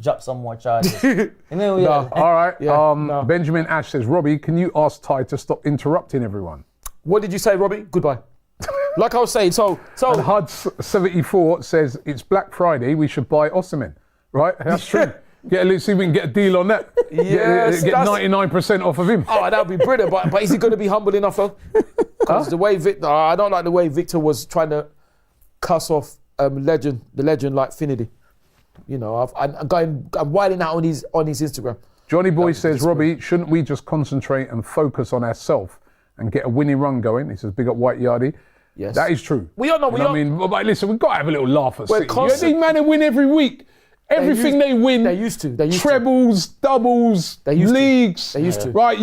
drop some more charges. All right. No. Benjamin Ash says, Robbie, can you ask Ty to stop interrupting everyone? What did you say, Robbie? Goodbye. Like I was saying, so And Huds74 says, it's Black Friday, we should buy Osimhen. Right? That's true. Let's see if we can get a deal on that. Yes, get 99% off of him. oh, that would be brilliant. But is he going to be humble enough though? Because the way Victor, I don't like the way Victor was trying to cuss off the legend like Finidi. You know, I'm wilding out on his Instagram. Johnny Boy says, Robbie, shouldn't we just concentrate and focus on ourselves and get a winning run going? He says, big up White Yardie. Yes. That is true. We all know. I mean, but listen, we've got to have a little laugh at City. constant- These men win every week. Everything they win. They used to. Trebles, doubles, leagues. They used to. Right,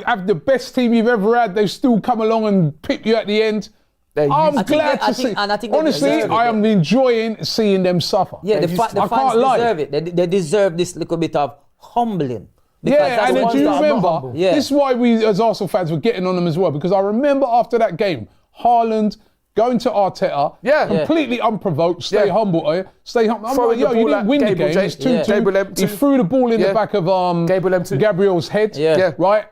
have the best team you've ever had. They still come along and pick you at the end. I'm glad to see. Honestly, I am enjoying seeing them suffer. Yeah, the fans deserve it. They deserve this little bit of humbling. Yeah, and do you remember? Yeah. This is why we, as Arsenal fans, were getting on them as well, because I remember after that game, Haaland going to Arteta, completely unprovoked, stay humble, stay humble. I'm like, yo, you didn't win the game. It's 2-2. He threw the ball in the back of Gabriel's head, right?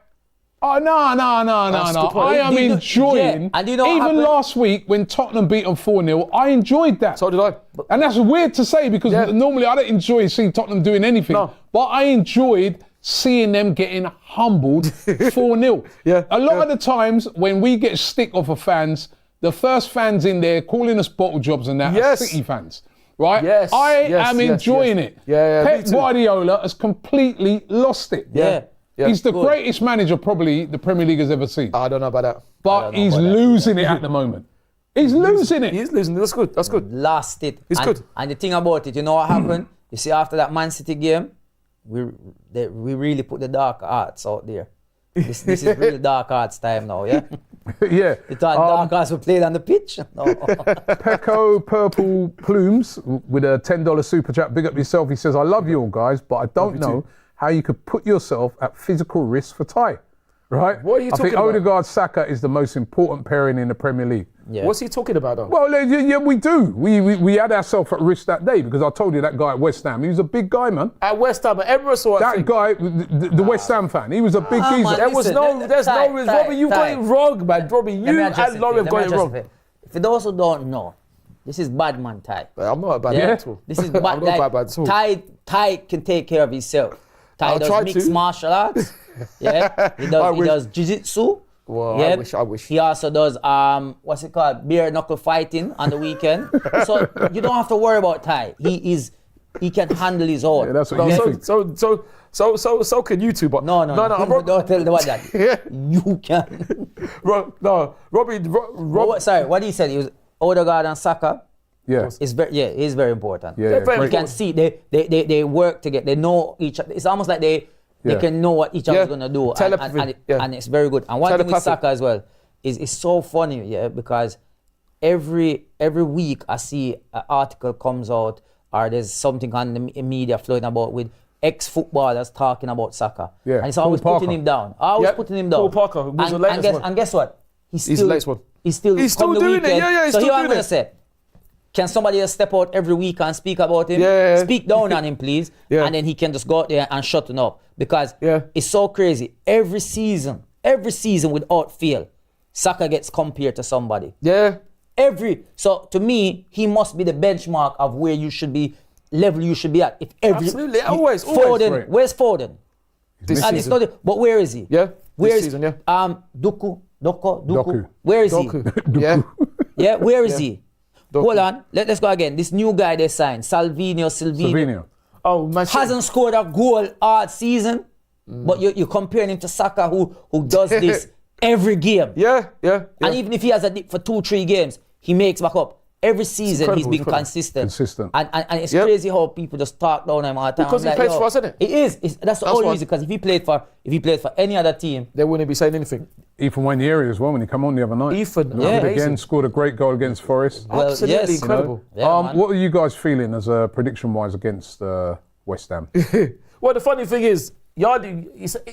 Oh, no. I am enjoying. And you know even last week when Tottenham beat them 4-0, I enjoyed that. So did I. And that's weird to say because normally I don't enjoy seeing Tottenham doing anything. No. But I enjoyed seeing them getting humbled 4-0. A lot of the times when we get stick off of fans, the first fans in there calling us bottle jobs and that are City fans. Right? I am enjoying it. Pep Guardiola has completely lost it. He's the greatest manager probably the Premier League has ever seen. I don't know about that. But he's losing it at the moment. He's losing it. He's losing. That's good. Lost it. It's good. And the thing about it, you know what happened? You see, after that Man City game, we really put the dark arts out there. This is really dark arts time now, yeah? Yeah. You thought dark arts were played on the pitch? No. Pecco Purple Plumes with a $10 super chat. Big up yourself. He says, I love you all guys, but I don't know how you could put yourself at physical risk for Ty. Right? What are you talking about? I think Odegaard Saka is the most important pairing in the Premier League. Yeah. What's he talking about though? Well, yeah, we do. We had ourselves at risk that day because I told you that guy at West Ham, he was a big guy, man. At West Ham, at Emirates or that guy, the West Ham fan, he was a big geezer. There's no Robbie, you've got it wrong, man. Robbie, you and Laurie have got it wrong. For those who don't know, this is bad man Ty. I'm not a bad man at all. This is bad man. Ty can take care of himself. Ty does mixed martial arts. Yeah, he does jiu-jitsu. Well, yeah. I wish. He also does what's it called? Bare knuckle fighting on the weekend. So you don't have to worry about Ty. He can handle his own. Yeah, that's what you think. So can you two, but no. Don't tell the one that. You can. Robbie. Sorry, what he said, he was Odegaard and Saka. Yeah. It's very important. Yeah, you can see they work together. They know each other. It's almost like they can know what each other's gonna do. And it's very good. And one thing with Saka as well is it's so funny, because every week I see an article comes out or there's something on the media flowing about with ex-footballers talking about Saka. Yeah. And it's always putting him down. Putting him down. Paul Parker was the latest one. And guess what? He's the latest one. He's still doing it. Yeah, he's so still here I'm doing gonna it. say, can somebody just step out every week and speak about him? Yeah. Speak down on him, please. Yeah. And then he can just go out there and shut him up. Because it's so crazy. Every season without fail, Saka gets compared to somebody. Yeah. So to me, he must be the benchmark of where you should be, level you should be at. Absolutely, always. Foden, where's Foden? This season. But where is he? Yeah. Where's season, yeah. Doku? Doku. Where is Doku. he? Yeah. Yeah, where is he? Doku. Hold on, let's go again. This new guy they signed, Silvino. Oh, man. Hasn't scored a goal all season, but you're comparing him to Saka who does this every game. Yeah. And even if he has a dip for 2-3 games, he makes back up. Every season he's been consistent. And it's crazy how people just talk down him all the time. Because he plays for us, isn't it? It is. That's the only reason. Because if he played for any other team, they wouldn't be saying anything. Ethan Wanyeri as well when he came on the other night. Ethan, again scored a great goal against Forest. Well, absolutely yes, incredible. What are you guys feeling as a prediction-wise against West Ham? Well, the funny thing is, Yardy,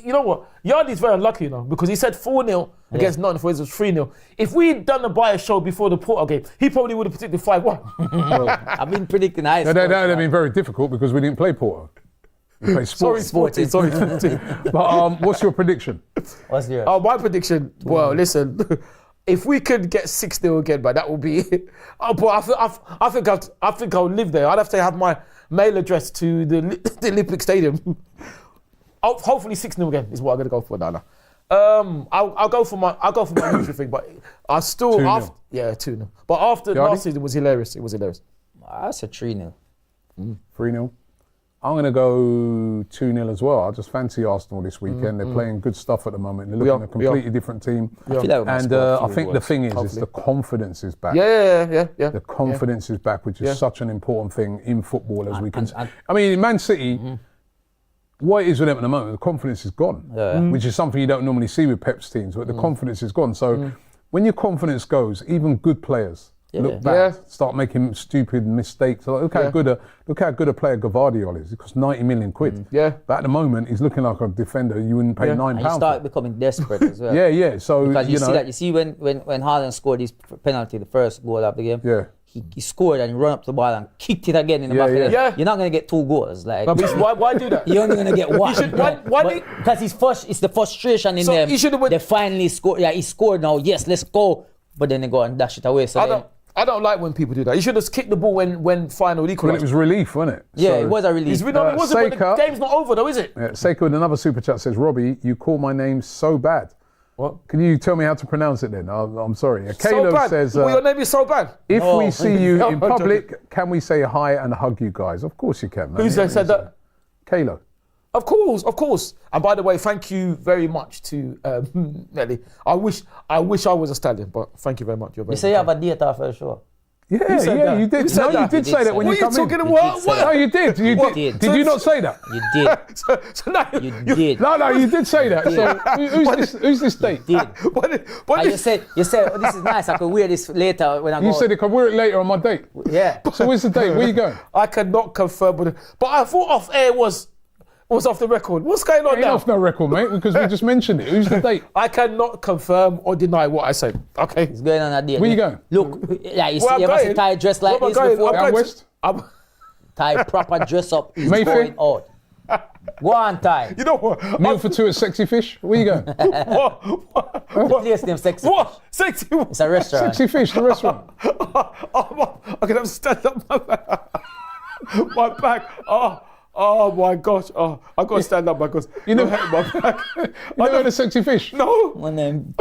you know what? Yardy's very unlucky, because he said 4-0 against Nottingham Forest, it was 3-0. If we'd done the bias show before the Porter game, he probably would have predicted 5-1. I've been predicting high scores. That would have been very difficult because we didn't play Porter. We played Sporting. Sorry. But what's your prediction? What's yours? My prediction, well, listen, if we could get 6-0 again, but that would be it. But I think I'll live there. I'd have to have my mail address to the Olympic Stadium. Hopefully 6-0 again is what I'm gonna go for now. I'll go for my usual thing, but I still 2-0. 2-0. But after last season, it was hilarious. It was hilarious. That's a 3-0. 3-0. I'm going to go 2-0 as well. I just fancy Arsenal this weekend. They're playing good stuff at the moment. They're looking at a completely different team. I feel like And I think the thing is the confidence is back. Yeah. The confidence is back, which is such an important thing in football as we can. I mean, in Man City, what it is with them at the moment, the confidence is gone, which is something you don't normally see with Pep's teams, but the confidence is gone. So when your confidence goes, even good players look back, start making stupid mistakes. Like, look how good a player Gvardiol is. It costs 90 million quid. But at the moment, he's looking like a defender you wouldn't pay £9. You start becoming desperate as well. So because you see when Haaland scored his penalty, the first goal of the game. He scored and he ran up the ball and kicked it again in the back of the net. You're not going to get 2 goals. Like, why do that? You're only going to get 1. Because it's the frustration in them. They finally scored. Yeah, he scored now. Yes, let's go. But then they go and dash it away. So I don't like when people do that. You should have kicked the ball when final equalised. Well, it was relief, wasn't it? Yeah, it was a relief. But the game's not over though, is it? Seiko with another super chat says, Robbie, you call my name so bad. What? Can you tell me how to pronounce it then? I'm sorry. So bad. Says, your name is so bad. If we see you in public, can we say hi and hug you guys? Of course you can, man. Who said that? Kalo. Of course. And by the way, thank you very much to Nelly. I wish I was a stallion, but thank you very much. You say you have a date after a show. You did. You did say that when you come in. No, you did. Did you not say that? You did. You did. No, you did say that. So who's this date? You said, oh, this is nice. I could wear this later when I go. You said you could wear it later on my date. Yeah. So where's the date? Where you going? I cannot confirm with it. But I thought off air was off the record. What's going on now? Off no record, mate, because we just mentioned it. Who's the date? I cannot confirm or deny what I said. Okay. It's going on a date. Where you going? Look, you see, you must tie dress like this before. Down west? Tie proper dress up is Mayfair? going out. Go on, tie. You know what? Meal for 2 at Sexy Fish? Where you going? What place name Sexy What? Fish? Sexy? It's a restaurant. Sexy Fish, the restaurant. I can have to stand up my back. My back. Oh my gosh! Oh, I got to stand up because you never hurt my back. You never heard of Sexy Fish? No, I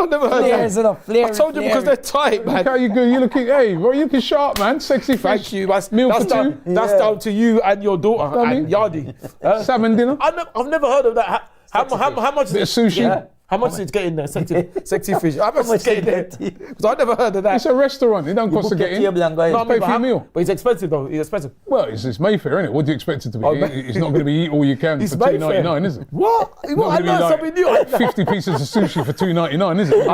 never heard that. I told you because they're tight, man. Look how you good. You looking? Hey, bro, you looking sharp, man. Sexy Fish. Thank you. That's down, that's down to you and your daughter and Yardi. Salmon dinner. I've never heard of that. How much? Bit of sushi. Yeah. How much did it get in there? Sexy Fish. How much did it get in there? Because I never heard of that. It's a restaurant. It don't cost to get in. No, pay for your meal. But it's expensive though. It's expensive. Well, it's Mayfair, isn't it? What do you expect it to be? It's not going to be eat all you can for $2.99, is it? What? I learned something new. 50 pieces of sushi for $2.99, is it?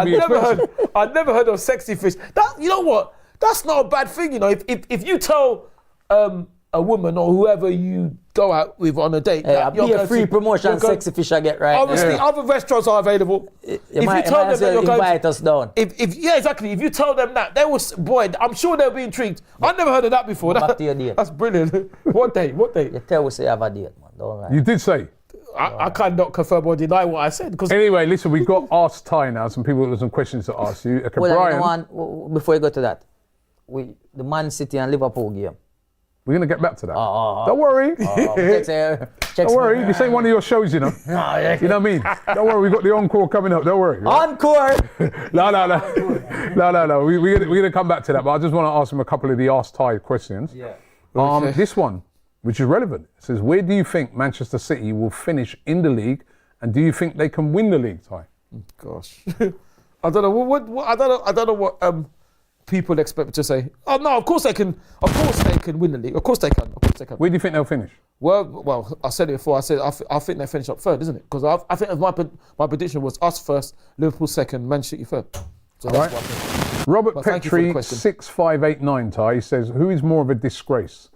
I've never heard of Sexy Fish. You know what? That's not a bad thing, you know. If you tell a woman or whoever you go out with on a date, I'll be a free promotion. Sexy Fish I get right. Obviously, other restaurants are available. If you tell them that you're going, invite us down. Exactly. If you tell them that, I'm sure they'll be intrigued. I've never heard of that before. Back to your date. That's brilliant. What day? You tell us you have a date, man. Don't lie. You did say. I cannot confirm or deny what I said. Anyway, listen, we've got Ask Ty now. Some people have some questions to ask you. Okay, Brian. Before you go to that, the Man City and Liverpool game. We're going to get back to that. Don't worry. Don't worry. This ain't one of your shows, you know. You know what I mean? Don't worry. We've got the encore coming up. Don't worry. Encore! No. We're going to come back to that. But I just want to ask him a couple of the Ask Ty questions. Yeah. This one, which is relevant, it says, where do you think Manchester City will finish in the league? And do you think they can win the league, Ty? Gosh. I don't know. I don't know what... people expect me to say, oh no, of course they can win the league. Of course they can. Where do you think they'll finish? Well, I said it before. I said I think they finish up third, isn't it? Because I think my prediction was us first, Liverpool second, Man City third. So that's what I think. Robert Petrie 6589 Ty says, who is more of a disgrace,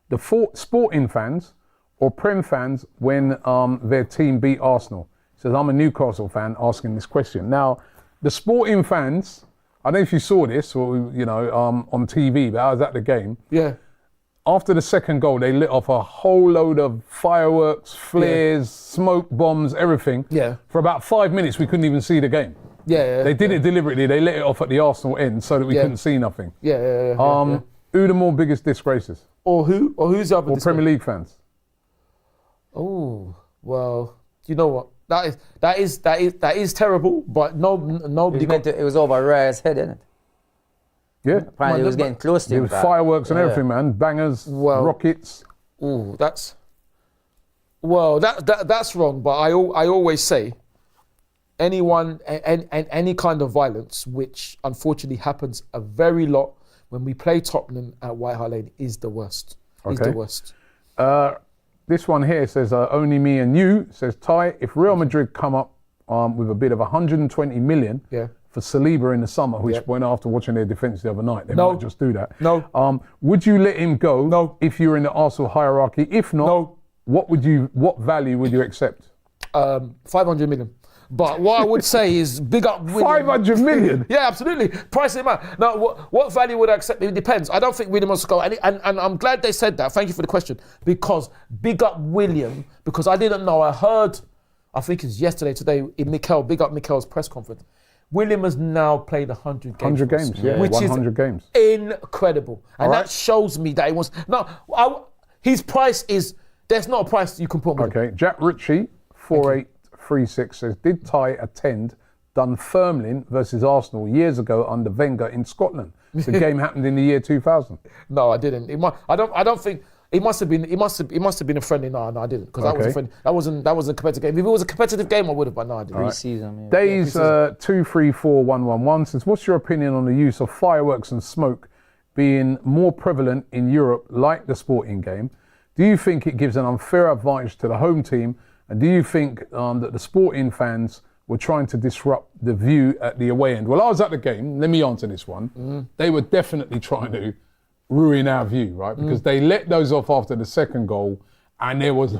the Sporting fans or Prem fans when their team beat Arsenal? He says, I'm a Newcastle fan asking this question. Now, the Sporting fans, I don't know if you saw this or on TV, but I was at the game. Yeah. After the second goal, they lit off a whole load of fireworks, flares, smoke bombs, everything. Yeah. For about 5 minutes, we couldn't even see the game. Yeah. They did it deliberately. They let it off at the Arsenal end so that we couldn't see nothing. Yeah. Who the more biggest disgraces? Or who? Or who's the other? Or Premier League fans? Oh, well, you know what? That is terrible. But nobody. It was over Raya's head, isn't it? Yeah. Apparently it was getting close to There him. was fireworks and everything, man. Bangers, rockets. Oh, that's wrong. But I always say, anyone and any kind of violence, which unfortunately happens a very lot when we play Tottenham at White Hart Lane, is the worst. Is the worst. This one here says, only me and you, says Ty, if Real Madrid come up with a bid of 120 million for Saliba in the summer, which went after watching their defence the other night, they might just do that. No. Would you let him go No. if you're in the Arsenal hierarchy? If not, No. what value would you accept? 500 million. But what I would say is big up William. 500 million? Yeah, absolutely. Price him out. Now, what value would I accept? It depends. I don't think William wants to go. And I'm glad they said that. Thank you for the question. Because big up William, because I didn't know. I heard, I think it's today, in big up Mikel's press conference. William has now played 100 games. 100 games, yeah. Which 100 games. Incredible. And that shows me that he wants. No, his price is, there's not a price you can put on him. Okay, Jack Ritchie, 4836 says, did Ty attend Dunfermline versus Arsenal years ago under Wenger in Scotland? The game happened in the year 2000. No, I didn't. I don't think. It must have been a friendly. No, I didn't, because that was a friendly. That wasn't a competitive game. If it was a competitive game, I would have, but no, I didn't. Pre-season, Days 234111 says, what's your opinion on the use of fireworks and smoke being more prevalent in Europe, like the sporting game? Do you think it gives an unfair advantage to the home team? And do you think that the sporting fans were trying to disrupt the view at the away end? Well, I was at the game. Let me answer this one. They were definitely trying to ruin our view, right? Because they let those off after the second goal, and there was,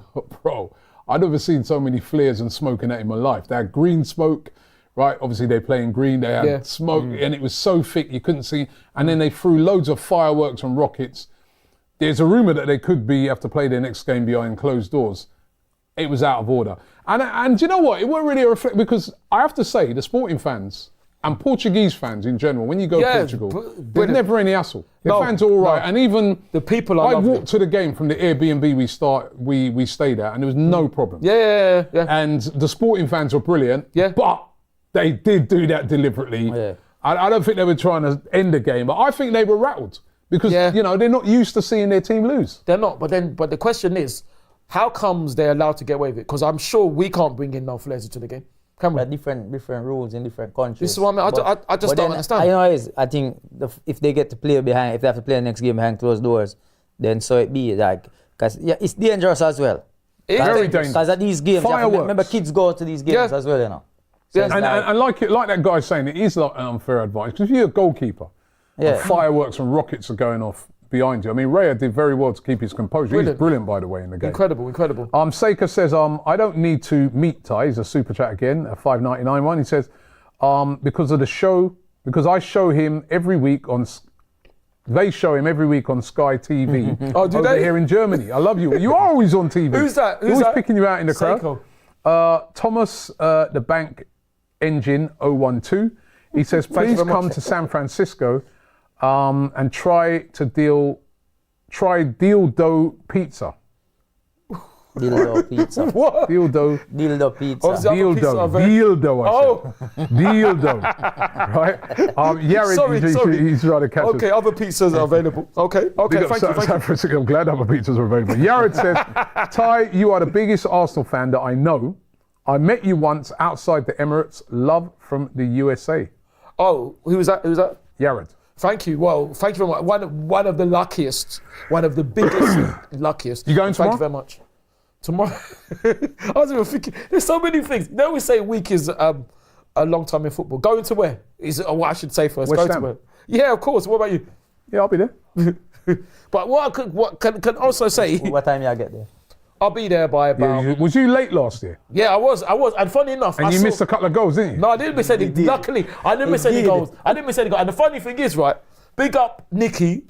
I'd never seen so many flares and smoke in that in my life. They had green smoke, right? Obviously they play in green. They had smoke, and it was so thick you couldn't see. And then they threw loads of fireworks and rockets. There's a rumour that they could have to play their next game behind closed doors. It was out of order. And do you know what? It wasn't really a reflection, because I have to say, the sporting fans and Portuguese fans in general, when you go to Portugal, there's never any hassle. The fans are all right. And even the people I walked to the game from the Airbnb we stayed at, and there was no problem. Yeah. And the sporting fans were brilliant. Yeah. But they did do that deliberately. Yeah. I don't think they were trying to end the game, but I think they were rattled because they're not used to seeing their team lose. They're not. But the question is, how comes they're allowed to get away with it? Because I'm sure we can't bring in no flares into the game. Can we? There are different rules in different countries. This is what I mean. I just don't understand. I think if they get to play if they have to play the next game behind closed doors, then so it be. Because it's dangerous as well. It's very dangerous. Because at these games, remember kids go to these games as well, So and like that guy saying, it is like an unfair advantage. Because if you're a goalkeeper, and fireworks and rockets are going off behind you. I mean, Raya did very well to keep his composure. He's brilliant, by the way, in the game. Incredible. Seika says, I don't need to meet Ty. He's a super chat again, a 599 one. He says, because I show him every week on. They show him every week on Sky TV. Do over they? Here in Germany. I love you. You are always on TV. Who's that? Who's always picking you out in the crowd. Thomas, the Bank Engine 012. He says, please come to San Francisco and try dildo pizza. Dildo pizza. What? Dildo pizza. Dildo. Right? Yared, he's trying to catch us. Okay, other pizzas are available. Okay, thank you. San Francisco, I'm glad other pizzas are available. Yared says, Ty, you are the biggest Arsenal fan that I know. I met you once outside the Emirates. Love from the USA. Oh, who was that? Yared. Thank you. Well, thank you very much. One of the luckiest, one of the biggest luckiest. You going tomorrow? Thank you very much. Tomorrow, I was even thinking. There's so many things. You know, we say a week is a long time in football. Going to where? Is what I should say first. West Going Ham. to where? Yeah, of course. What about you? Yeah, I'll be there. But what can also say, What time y'all get there? I'll be there by about. Was you late last year? Yeah, I was. And funny enough, And you missed a couple of goals, didn't you? No, I didn't miss any. Luckily, I didn't miss any goals. I didn't miss any goals. And the funny thing is, right, big up Nikki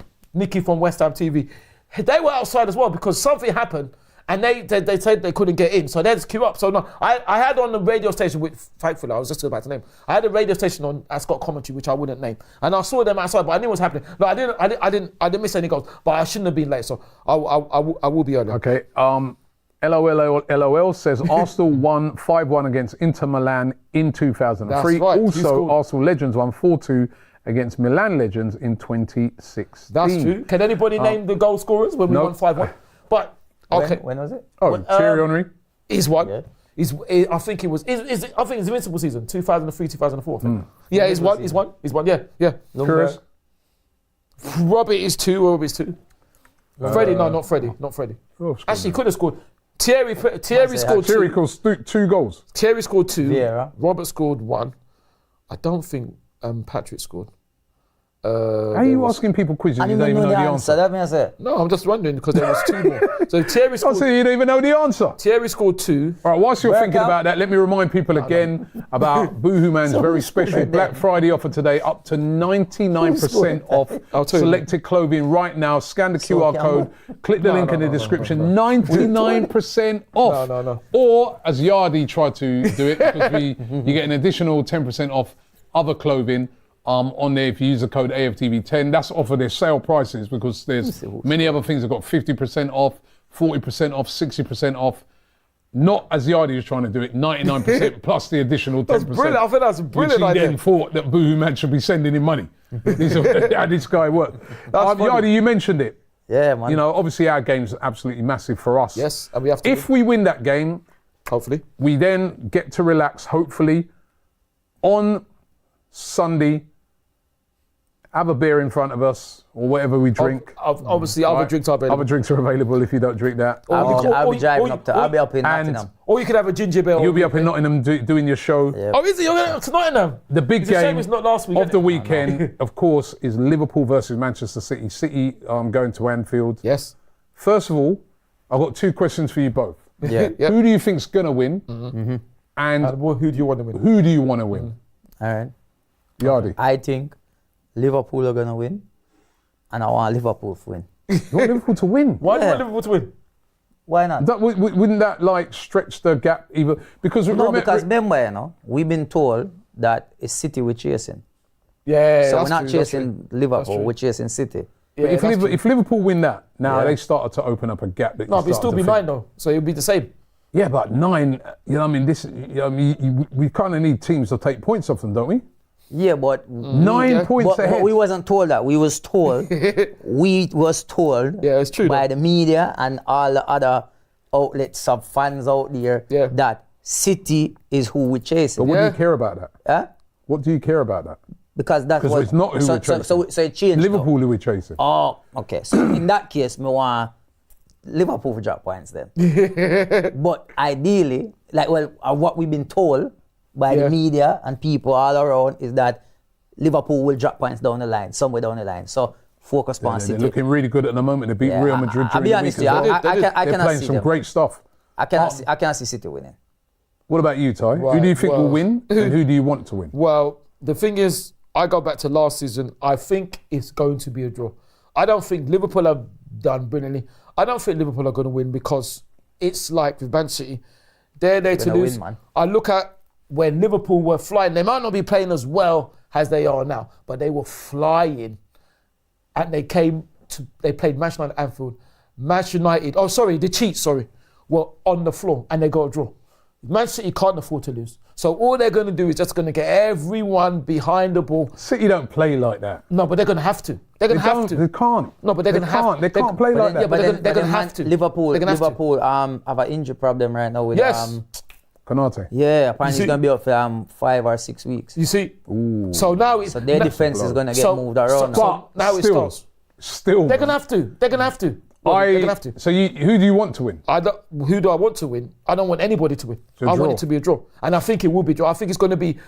from West Ham TV. They were outside as well because something happened and they said they couldn't get in. So they had to queue up. So no, I had on the radio station, which thankfully I was just about to name. I had a radio station on that's got commentary, which I wouldn't name. And I saw them outside, but I knew what was happening. No, I didn't miss any goals, but I shouldn't have been late. So I will be early. Okay. LOL says Arsenal won 5-1 against Inter Milan in 2003. That's right. Also, Arsenal Legends won 4-2 against Milan Legends in 2016. That's true. Can anybody name the goal scorers when we won 5-1? But okay, When was it? Oh, Thierry Henry. he's one. Yeah. I think it was. I think it's Invincible season 2003, 2004. I think. Yeah, he's one. He's one. Yeah. Chris. Robbie is two. Freddie, no, not Freddie. Actually, he could have scored. Thierry scored Thierry two. scored 2 goals. Thierry scored 2. Vieira. Robert scored 1. I don't think Patrick scored. How are you asking people quizzes I you didn't don't even know the answer? That means I said. No, I'm just wondering because there was 2 more. So Thierry I scored. say you don't even know the answer. Thierry scored 2. All right, whilst you're thinking Welcome. about that, let me remind people again about Boohooman's very special scored Black then? Friday offer today, up to 99% off I'll tell you. selected clothing right now. Scan the QR code, click the link in the description. 99% off. No. Or, as Yardi tried to do it, because you get an additional 10% off other clothing on there if you use the code AFTV10. That's off of their sale prices because there's many other things that got 50% off, 40% off, 60% off. Not as Yardi was trying to do it, 99% plus the additional 10%. That's brilliant. I think that's a brilliant which he idea. then thought that Boohooman should be sending him money. These are how this guy worked. Yardi, you mentioned it. Yeah, man. You know, obviously our game's absolutely massive for us. Yes, and we have to. If we win that game, hopefully, we then get to relax, hopefully, on Sunday, have a beer in front of us, or whatever we drink. Obviously, other drinks are available. Other drinks are available if you don't drink that. I'll be driving up to. I'll be up in Nottingham. Or you could have a ginger ale. You'll be up in Nottingham doing your show. Yeah. Oh, is it? You're going to Nottingham? The big It's a shame game it's not last week, of the innit? weekend, of course, is Liverpool versus Manchester City. City going to Anfield. Yes. First of all, I've got 2 questions for you both. Yeah. Yep. Who do you think's going to win? And Who do you want to win? who do you want to win? All right. Yardi. I think Liverpool are gonna win, and I want Liverpool to win. You want Liverpool to win? Why do you Yeah. want Liverpool to win? Why not? Wouldn't that like stretch the gap even? Because No, because remember, you know, we've been told that it's City we're chasing. Yeah, So that's we're not true, that's true. true. Liverpool, we're chasing City. Yeah, if, that's true. if Liverpool win that, now Yeah. they started to open up a gap. That No, you but it'll still started be to 9 think. though, so it'll be the same. Yeah, but 9. You know, what I mean, this. You know, I mean, we kind of need teams to take points off them, don't we? Yeah, but 9 yeah. points but ahead. we wasn't told that. We was told. We was told. Yeah, it's true, by though. the media and all the other outlets of fans out there Yeah. that City is who we're chasing. But what do Yeah. you care about that? Huh? What do you care about that? Because that's 'Cause what. it's not who so, we're chasing. So it changed. Liverpool who we're chasing. Oh, okay. So in that case, me want Liverpool to drop points then. But ideally, like what we've been told by the media and people all around is that Liverpool will drop points down the line, somewhere down the line. So focus on They're City. looking really good at the moment. They beat Yeah, Real Madrid I'll during be the honest week with as you. well. I They're cannot playing see some them. great stuff. I cannot see City winning. What about you, Ty? Who Right, do you think will well- win, and who do you want to win? Well, the thing is, I go back to last season. I think it's going to be a draw. I don't think Liverpool have done brilliantly. I don't think Liverpool are going to win because it's like with Man City, they're there to Gonna lose. win, man. I look at when Liverpool were flying. They might not be playing as well as they are now, but they were flying, and they played Manchester United at Anfield. Manchester United, the Chiefs, were on the floor and they got a draw. Man City can't afford to lose. So all they're going to do is just going to get everyone behind the ball. City don't play like that. No, but they're going to have to. They're going to have to. They can't. No, but they're going to have to. They can't play like that. Yeah, but they're going to have to. Liverpool They're gonna have to. have an injury problem right now with Yes. Konate. Yeah, apparently he's going to be up for 5 or 6 weeks. You see? Ooh. So now it's... So their defense is going to get moved around. So now it starts. Still. They're going to have to. They're going to have to. They're going to have to. So who do you want to win? Who do I want to win? I don't want anybody to win. I want it to be a draw. And I think it will be a draw. I think it's going to be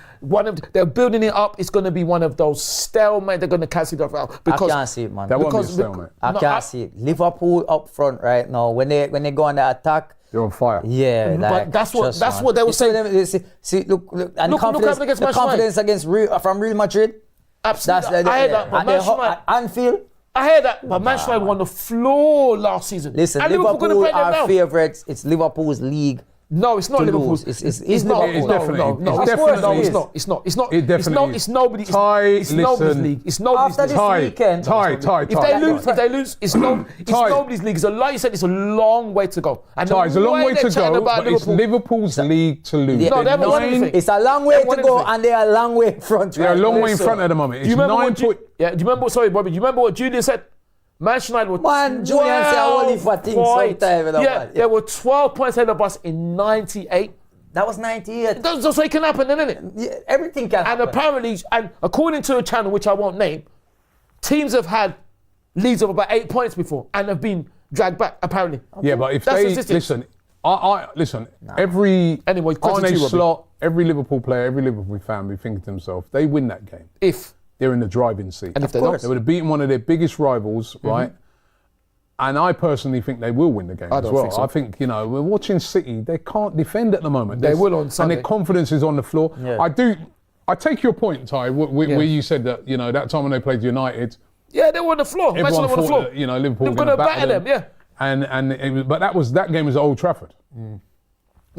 they're building it up. It's going to be one of those stalemate. They're going to cancel it out. Because I can't see it, man. That won't be a stalemate. I can't see it. Liverpool up front right now, when they go on the attack, they're on fire. yeah, but that's what they were saying. See, look, and Look against the confidence against from Real Madrid. Absolutely. I heard that. But Manchester United, Anfield. I heard that. But Manchester United won the floor last season. Listen, and Liverpool are favourites. It's Liverpool's league. No, it's not Liverpool's. It's not. Liverpool. No, It definitely is. It's not. It definitely is. It's nobody's. It's nobody's league. It's nobody's After league. this weekend, If they lose, it's nobody's league. So like you said, it's a long way to go. And it's a long way to go, but it's Liverpool's league to lose. Yeah, it's a long way to go, and they're a long way in front. They're a long way in front at the moment. It's 9 point. Yeah, do you remember? Sorry, Bobby. Do you remember what Julian said? Manchester United were Julian said only for things sometimes. Yeah, they were 12 points ahead of us in 98. That was 98. That's what can happen, isn't it? Yeah, everything can happen. And apparently, and according to a channel which I won't name, teams have had leads of about 8 points before and have been dragged back. Apparently. Yeah, but if they listen, every Arne Slot, every Liverpool player, every Liverpool fan, be thinking to themselves, they win that game. If they're in the driving seat. And if they don't, they would have beaten one of their biggest rivals, right? And I personally think they will win the game as well. Think so. I think, we're watching City. They can't defend at the moment. They will on Sunday. And their confidence is on the floor. Yeah. I take your point, Ty, where you said that, that time when they played United. Yeah, they were on the floor. Everyone thought that, Liverpool were going to batter them. Yeah. But that game was at Old Trafford. No,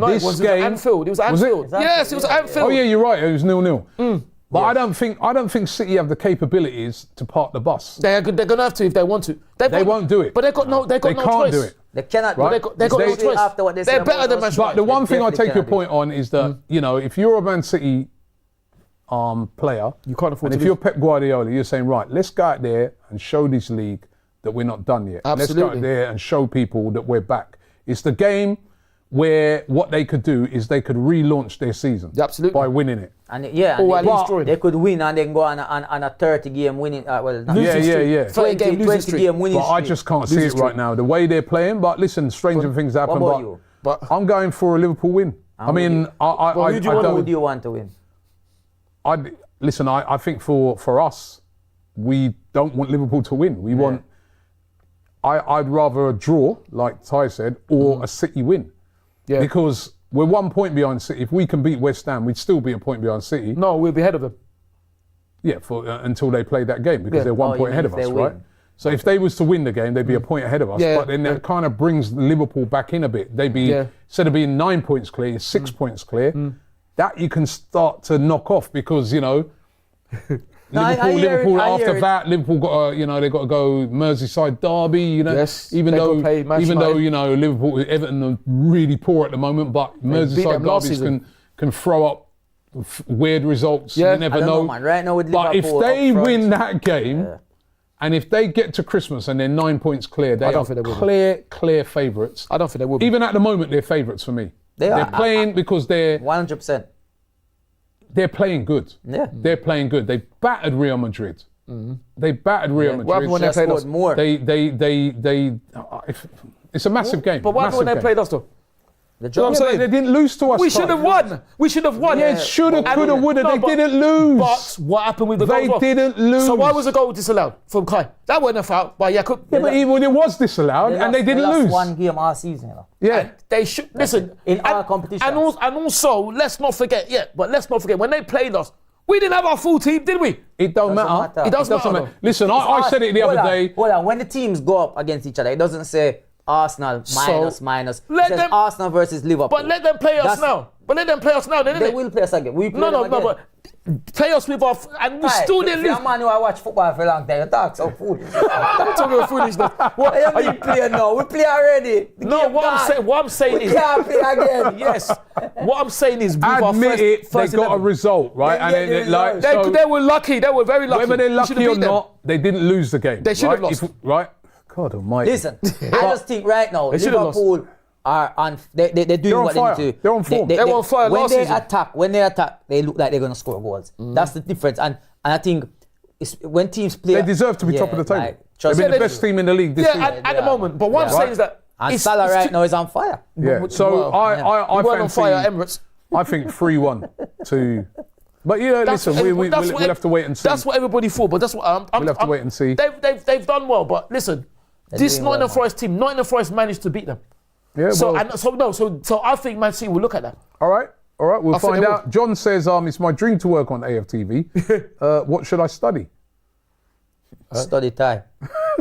it was Anfield. It was Anfield. Yes, it was Anfield. Oh yeah, you're right. It was 0-0. But I don't think City have the capabilities to park the bus. They're going to have to if they want to. They won't do it. But they can't no choice. do it. They cannot. Right? They got no choice. After what they're better than Manchester United. But the one thing I take your point on is that if you're a Man City player, you can't afford. And if you're Pep Guardiola, you're saying, right, let's go out there and show this league that we're not done yet. Absolutely. Let's go out there and show people that we're back. It's the game where what they could do is they could relaunch their season by winning it. And they could win and then go on a 30-game winning. 20-game winning. But I just can't see it right now. The way they're playing. But listen, stranger things happen. But I'm going for a Liverpool win. Who do you want to win? I think for us, we don't want Liverpool to win. We want. I'd rather a draw, like Ty said, or a City win. Yeah. Because we're 1 point behind City. If we can beat West Ham, we'd still be a point behind City. No, we'll be ahead of them. Yeah, until they play that game, because they're 1 point ahead of us, right? So if they was to win the game, they'd be a point ahead of us. But then that kind of brings Liverpool back in a bit. They'd be, instead of being 9 points clear, 6 points clear. That you can start to knock off because, Liverpool after that, Liverpool got they got to go Merseyside derby, even though Liverpool, Everton are really poor at the moment, but Merseyside derbies can throw up weird results. You never know. Right now with but Liverpool if they win that game, and if they get to Christmas and they're 9 points clear, they are clear favourites. I don't think they will be. Even at the moment, they're favourites for me. They're playing because they're 100%. They're playing good. Yeah. They're playing good. They battered Real Madrid. They battered Real Madrid. What happened when they played us? More. It's a massive game. But what happened when they played us though? They didn't lose to us. We should have won. Yeah, shoulda, coulda, woulda. They didn't lose. But what happened with the goal? They didn't lose. So why was the goal disallowed from Kai? That wasn't a foul by Jakub. Yeah, but even it was disallowed, and they didn't lose. One game all season. Yeah, and they should listen in our competition. And also, let's not forget. When they played us, we didn't have our full team, did we? It don't matter. It doesn't matter. Listen, I said it the other day. Hold on. When the teams go up against each other, it doesn't say Arsenal minus. It says Arsenal versus Liverpool. But let them play us now. They will play us again. But play us with our... And we still didn't lose. I'm a man who I watch football for a long time. You talk so fool. I'm talking about foolishness. What are you playing now? We play already. What I'm saying is... We can't play again. Yes. What I'm saying is... Admit it, they got a result, right? And they were lucky. They were very lucky. Whether they're lucky or not, they didn't lose the game. They should have lost. Right? God almighty. Listen, I just think right now, Liverpool are on. They're doing what fire. they need to. They're on form. They were on fire when last they season. when they attack, they look like they're gonna score goals. That's the difference. And I think when teams play, They deserve to be top of the table. Like, They've been me. the best team in the league this season. at the moment. But what I'm saying is that and Salah right now is on fire. Yeah. So I He weren't on fancy. fire at Emirates. I think 3-1 to. But listen, we'll have to wait and see. That's what everybody thought, but that's what We'll have to wait and see. They've done well, but listen, this doing Nottingham well, Forest team, Nottingham Forest managed to beat them. Yeah. So well, so I think Man City will look at that. all right. We'll I think find they out. John says, it's my dream to work on AFTV. What should I study? Study time.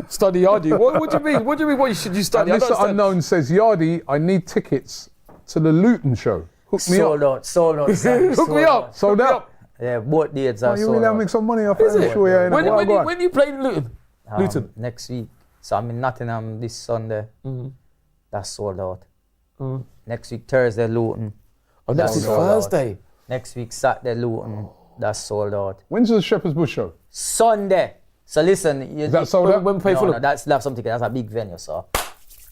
Study Yardy. What do you mean? What do you mean? What should you study? And Mr. Unknown says, Yardy, I need tickets to the Luton show. Hook me up. Sold out. Hook me up. Sold out. Yeah, both dates are You sold really out. make some money off it. Sure, yeah. When you play in Luton? Luton. Next week. So I'm in Nottingham this Sunday. That's sold out. Next week, Thursday, Luton. Oh, next week, sold out. Thursday. Next week, Saturday, Luton. That's sold out. When's the Shepherd's Bush show? Sunday. So listen. Is that sold out? When we play No, Fulham? that's something. That's a big venue, so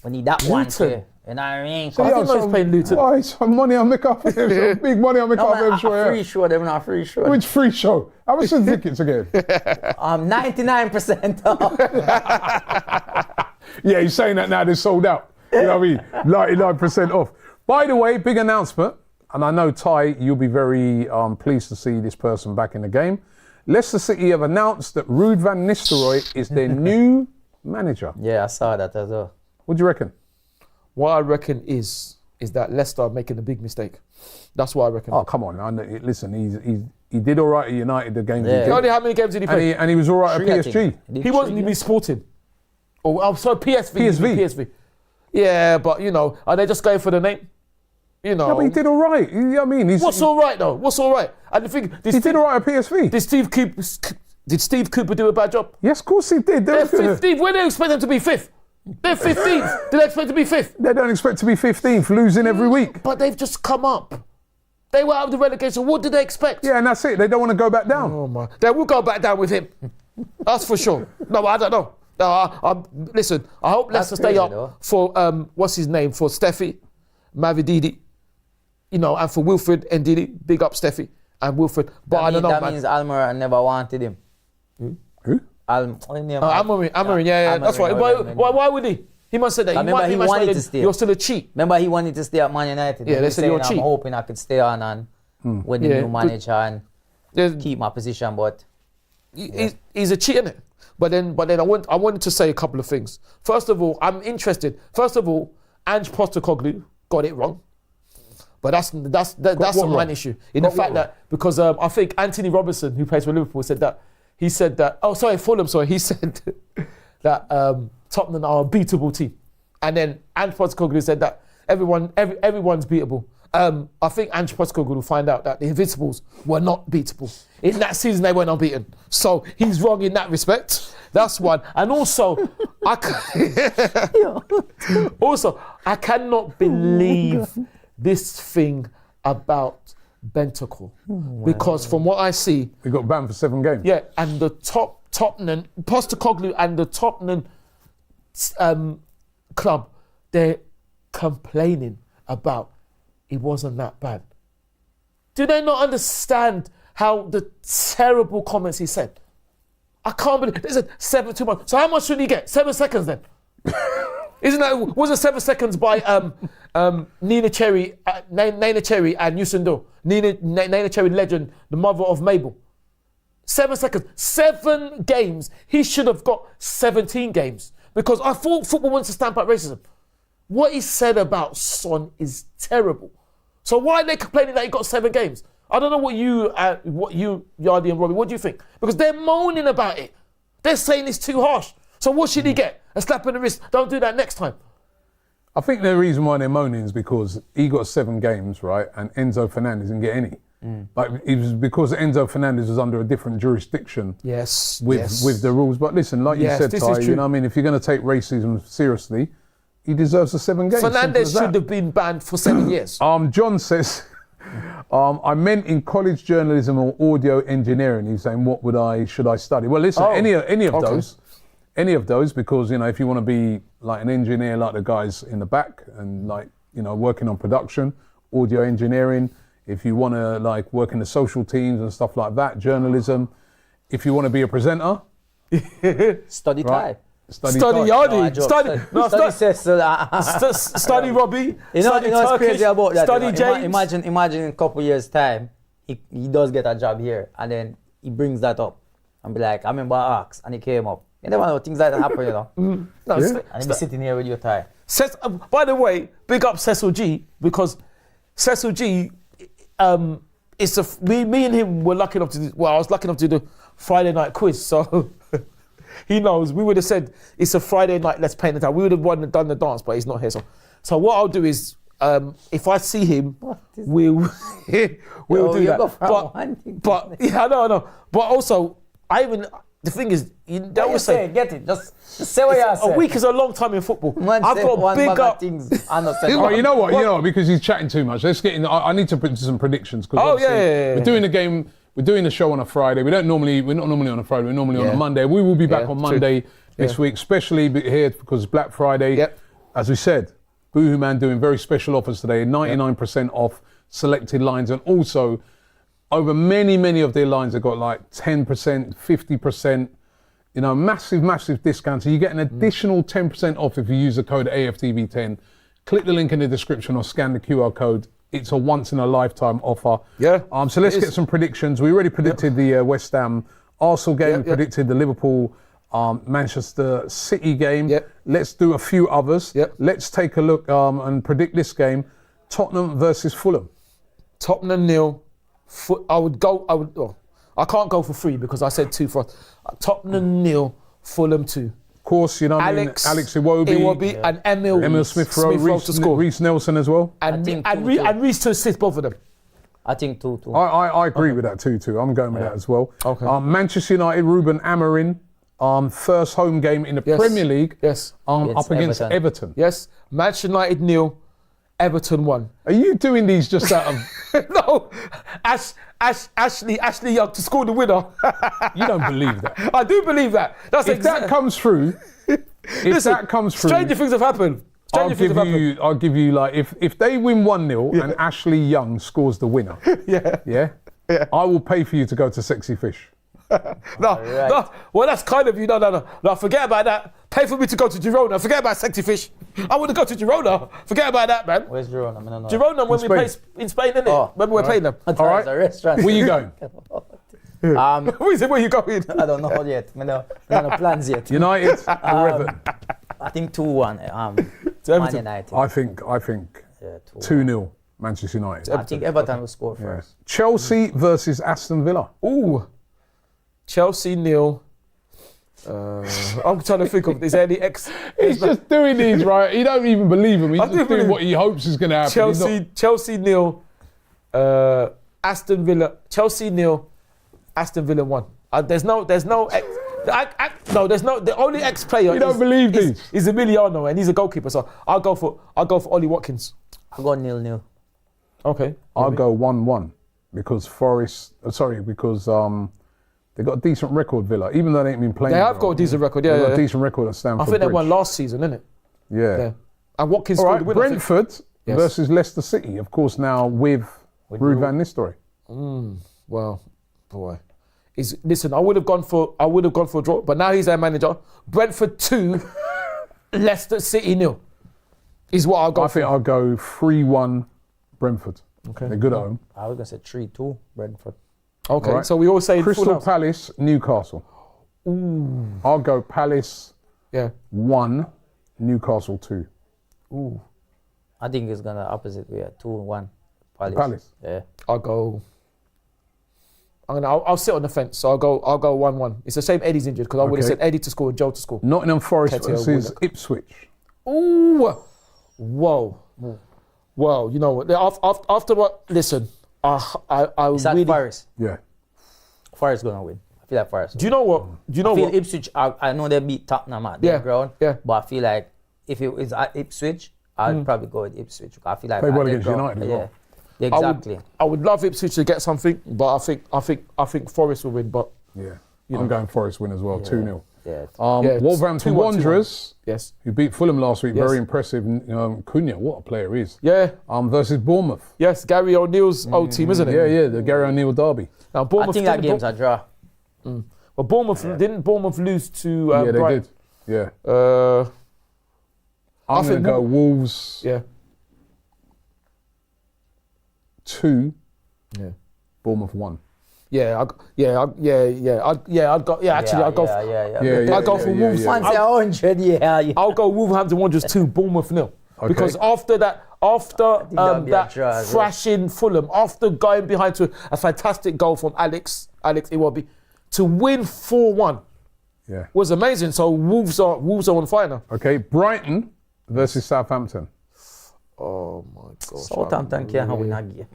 we need that one too. Luton. You know what I mean? I didn't know he's playing Luton. Why? Some money I make off of it. Big money I make off of a it. free show. They're not a free show. Which free show? How much are the tickets again? 99% off. Yeah, he's saying that now they're sold out. You know what I mean? 99% off. By the way, big announcement, and I know, Ty, you'll be very pleased to see this person back in the game. Leicester City have announced that Ruud van Nistelrooy is their new manager. Yeah, I saw that as well. What do you reckon? What I reckon is that Leicester are making a big mistake. That's what I reckon. Oh, come on. Listen, he did all right at United, the games he Yeah. did. Only how many games did he play? And he was all right at Three, I PSG. think. He wasn't even Sporting. Oh, I'm sorry, PSV. PSV. Yeah, but are they just going for the name? No, but he did all right. You know what I mean? What's all right though? What's all right? And the thing, He did all right at PSV. did Steve Cooper do a bad job? Yes, of course he did. They're 15th. Where do they expect them to be 5th? They're 15th. Do they expect to be 5th? They don't expect to be 15th, losing every week. But they've just come up. They were out of the relegation. What did they expect? Yeah, and that's it. They don't want to go back down. Oh my! They will go back down with him. That's for sure. No, I don't know. No, listen. I hope Leicester stay crazy, up though. for what's his name, for Steffi, Mavididi, and for Wilfred Ndidi. Big up Steffi and Wilfred. But I don't know, That man. means Almiron never wanted him. Who? Amorim, yeah, that's right. Why would he? He must have said that. Remember, he wanted to stay. You're still a cheat. Remember, he wanted to stay at Man United. Yeah, they He said you're saying, cheap. I'm hoping I could stay on and with the new manager and There's- keep my position, but He's a cheat, innit? But then I wanted to say a couple of things. First of all, I'm interested. First of all, Ange Postecoglou got it wrong. But that's a man issue. In the fact that, because I think Anthony Robinson, who plays for Liverpool, said that, Fulham, he said that Tottenham are a beatable team. And then Ange Postecoglou said that everyone's beatable. I think Ange Postecoglou will find out that the Invincibles were not beatable. In that season, they weren't unbeaten. So he's wrong in that respect. That's one. And also, I cannot believe this thing about Bentancur. Because from what I see, He got banned for 7 games. yeah, and the Tottenham, Postecoglou and the Tottenham club, they're complaining about it wasn't that bad. Do they not understand how the terrible comments he said? I can't believe there's a 7-2 months. So how much should he get? 7 seconds then? Was it 7 seconds by Nina Cherry and Yusundo? Nina Cherry legend, the mother of Mabel. 7 seconds. 7 games. He should have got 17 games. Because I thought football wants to stamp out racism. What he said about Son is terrible. So why are they complaining that he got 7 games? I don't know what you, Yardy and Robbie, what do you think? Because they're moaning about it. They're saying it's too harsh. So what should he get? A slap in the wrist. Don't do that next time. I think the reason why they're moaning is because he got 7 games, right? And Enzo Fernandez didn't get any. Like, it was because Enzo Fernandez was under a different jurisdiction Yes. with the rules. But listen, like Yes, you said, this Ty, is true. you know what I mean? If you're going to take racism seriously, he deserves the 7 games. Fernandez Simple as should that. have been banned for 7 years. John says, I meant in college journalism or audio engineering. He's saying, should I study? Well, listen, any of those, because if you want to be like an engineer, like the guys in the back, and like working on production, audio engineering, if you want to like work in the social teams and stuff like that, journalism, if you want to be a presenter, study right? Thai. Study Yardi. Study Robbie. You know study what's Turkish, crazy about that? Study James. Imagine in a couple years' time, he does get a job here, and then he brings that up, and be like, I remember I asked, and he came up. You never know, things like that happen, No, and he be sitting here with your tie. By the way, big up Cecil G, because Cecil G, me and him were lucky enough to do, I was lucky enough to do the Friday night quiz, so he knows. We would have said it's a Friday night, let's paint the town. We would have done the dance, but he's not here. So what I'll do is, if I see him, we'll do that. But yeah, I know. But also, the thing is, they always say, get it. Just say what you say. A week is a long time in football. I've got big up things. You know what? Because he's chatting too much. Let's get in. I need to put some predictions. We're doing a game. We're doing the show on a Friday. We're not normally on a Friday. We're normally on a Monday. We will be back on Monday this week, especially here because it's Black Friday. Yep. As we said, boohooman doing very special offers today. 99% off selected lines, and also over many of their lines, they've got like 10%, 50%. Massive discount. So you get an additional 10% off if you use the code AFTV10. Click the link in the description or scan the QR code. It's a once in a lifetime offer. Yeah. So let's get some predictions. We already predicted the West Ham Arsenal game. We predicted the Liverpool Manchester City game. Yep. Let's do a few others. Yep. Let's take a look and predict this game. Tottenham versus Fulham. Tottenham 0. I can't go for 3 because I said 2 for Tottenham 0, Fulham 2. Of course, Alex Iwobi, and Emil Smith-Rowe to score. Reece Nelson as well. And Reece to assist both of them. I think 2-2. I agree with that 2-2. I'm going with that as well. Okay. Manchester United, Ruben Amorim, first home game in the Premier League. Yes. Up against Everton. Yes. Manchester United 0, Everton 1. Are you doing these just out of... No. Ashley Young to score the winner. You don't believe that. I do believe that. If that comes through, stranger things have happened. I'll give you like if they win 1-0 and Ashley Young scores the winner. Yeah. I will pay for you to go to Sexy Fish. No. Well, that's kind of you. No. Forget about that. Pay for me to go to Girona. Forget about Sexy Fish. I want to go to Girona. Forget about that, man. Where's Girona? Girona when we play in Spain, isn't it? Oh, when we're playing them. All right. Restaurant. Where you going? Where you going? I don't know yet. No plans yet. United or Everton? I think 2-1. Man United. I think 2-0 Manchester United. I think Everton will score first. Chelsea versus Aston Villa. Ooh. Chelsea 0. I'm trying to think of, is there any He's just doing these, right? He don't even believe him. He's just doing what he hopes is going to happen. Chelsea 0. Aston Villa. Chelsea 0. Aston Villa 1. The only ex-player. You don't believe these? Is Emiliano, and he's a goalkeeper. So I'll go for Ollie Watkins. I'll go 0-0. Okay. I'll go 1-1 because they've got a decent record, Villa, even though they ain't been playing. They have got a decent record, yeah. They've got a decent record at Stamford I think they Bridge. won last season, innit? Yeah. And Watkins scored the winner. Brentford versus Leicester City, of course, now with Ruud van Nistelrooy. Well, boy. Listen, I would have gone for a draw, but now he's their manager. Brentford 2, Leicester City 0 is what I'll go for. I think I'll go 3-1 Brentford. Okay. They're good at home. I was going to say 3-2 Brentford. Okay, right. So we all say Crystal Palace, Newcastle. Ooh. I'll go Palace 1, Newcastle 2. Ooh. I think it's gonna opposite way, 2-1 Palace. Yeah. I'll sit on the fence. So I'll go 1-1. It's a shame Eddie's injured because I would have said Eddie to score and Joe to score. Nottingham Forest versus Ipswich. Ooh. Whoa. You know what? After what? Listen. I really... Forest. Yeah. Forest gonna win. I feel like Forest. Do you know what? I feel Ipswich. I know they beat Tottenham at their ground. Yeah. But I feel like if it is at Ipswich, I'd probably go with Ipswich. I feel like play well against United as well. Yeah, exactly. I would love Ipswich to get something, but I think Forest will win. But I'm going Forest win as well, 2-0. Yeah. Wolverhampton 2-1, 2-1. Wanderers, Yes. who beat Fulham last week, Yes. very impressive. Cunha, what a player he is. Yeah. Versus Bournemouth. Yes, Gary O'Neill's old team, isn't it? Yeah, the Gary O'Neill derby. Now, I Bournemouth think that game's a draw. Well, Bournemouth didn't Bournemouth lose to Yeah, they Brighton? did. Yeah. I'm going to think go Wolves Yeah. 2, Yeah. Bournemouth 1. I'd go. Yeah, actually, I'd go. Yeah. I'd go for Wolves. Man say 100, yeah. I'll go Wolverhampton Wanderers 2, Bournemouth 0. Okay. Because after that that'd be a that draw as well. thrashing Fulham, after going behind to a fantastic goal from Alex Iwobi, to win 4-1 Yeah. was amazing. So Wolves are on fire now. Okay, Brighton versus Southampton. Oh my God! Southampton can't win a game.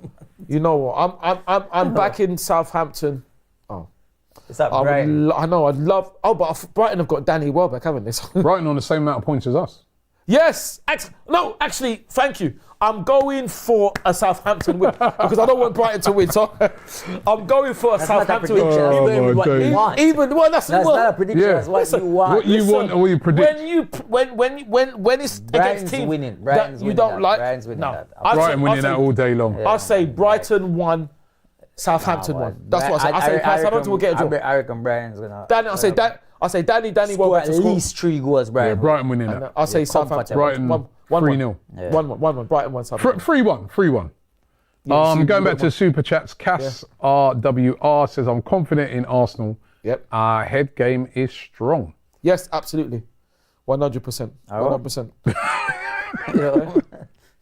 You know what? I'm back in Southampton. It's that Brighton. I know. I'd love. Oh, but Brighton have got Danny Welbeck, haven't they? Brighton on the same amount of points as us. Yes. Actually, thank you. I'm going for a Southampton win because I don't want Brighton to win. So I'm going for a Southampton win. Oh, Even my what you days. want. That's That's not a prediction. Yeah. That's what Listen, you want. What you want or what you predict. When it's Brighton's against teams winning. that Brighton's you winning don't that. like, Brighton's winning no. that. Brighton winning that all day long. I'll say Brighton 1, Southampton 1. That's what I say. I say Southampton will get a draw. I reckon Brighton's gonna. I'll say Danny score Welbeck at to score. least 3 goals. Yeah, Brighton. Brighton winning that. I'll say Yeah, Southampton. Brighton 3-0. 1-1. Brighton 1. Southampton. 3-1. Going back to Super Chats, Cass RWR says, I'm confident in Arsenal. Yep. Our head game is strong. Yes, absolutely. 100%. 100%.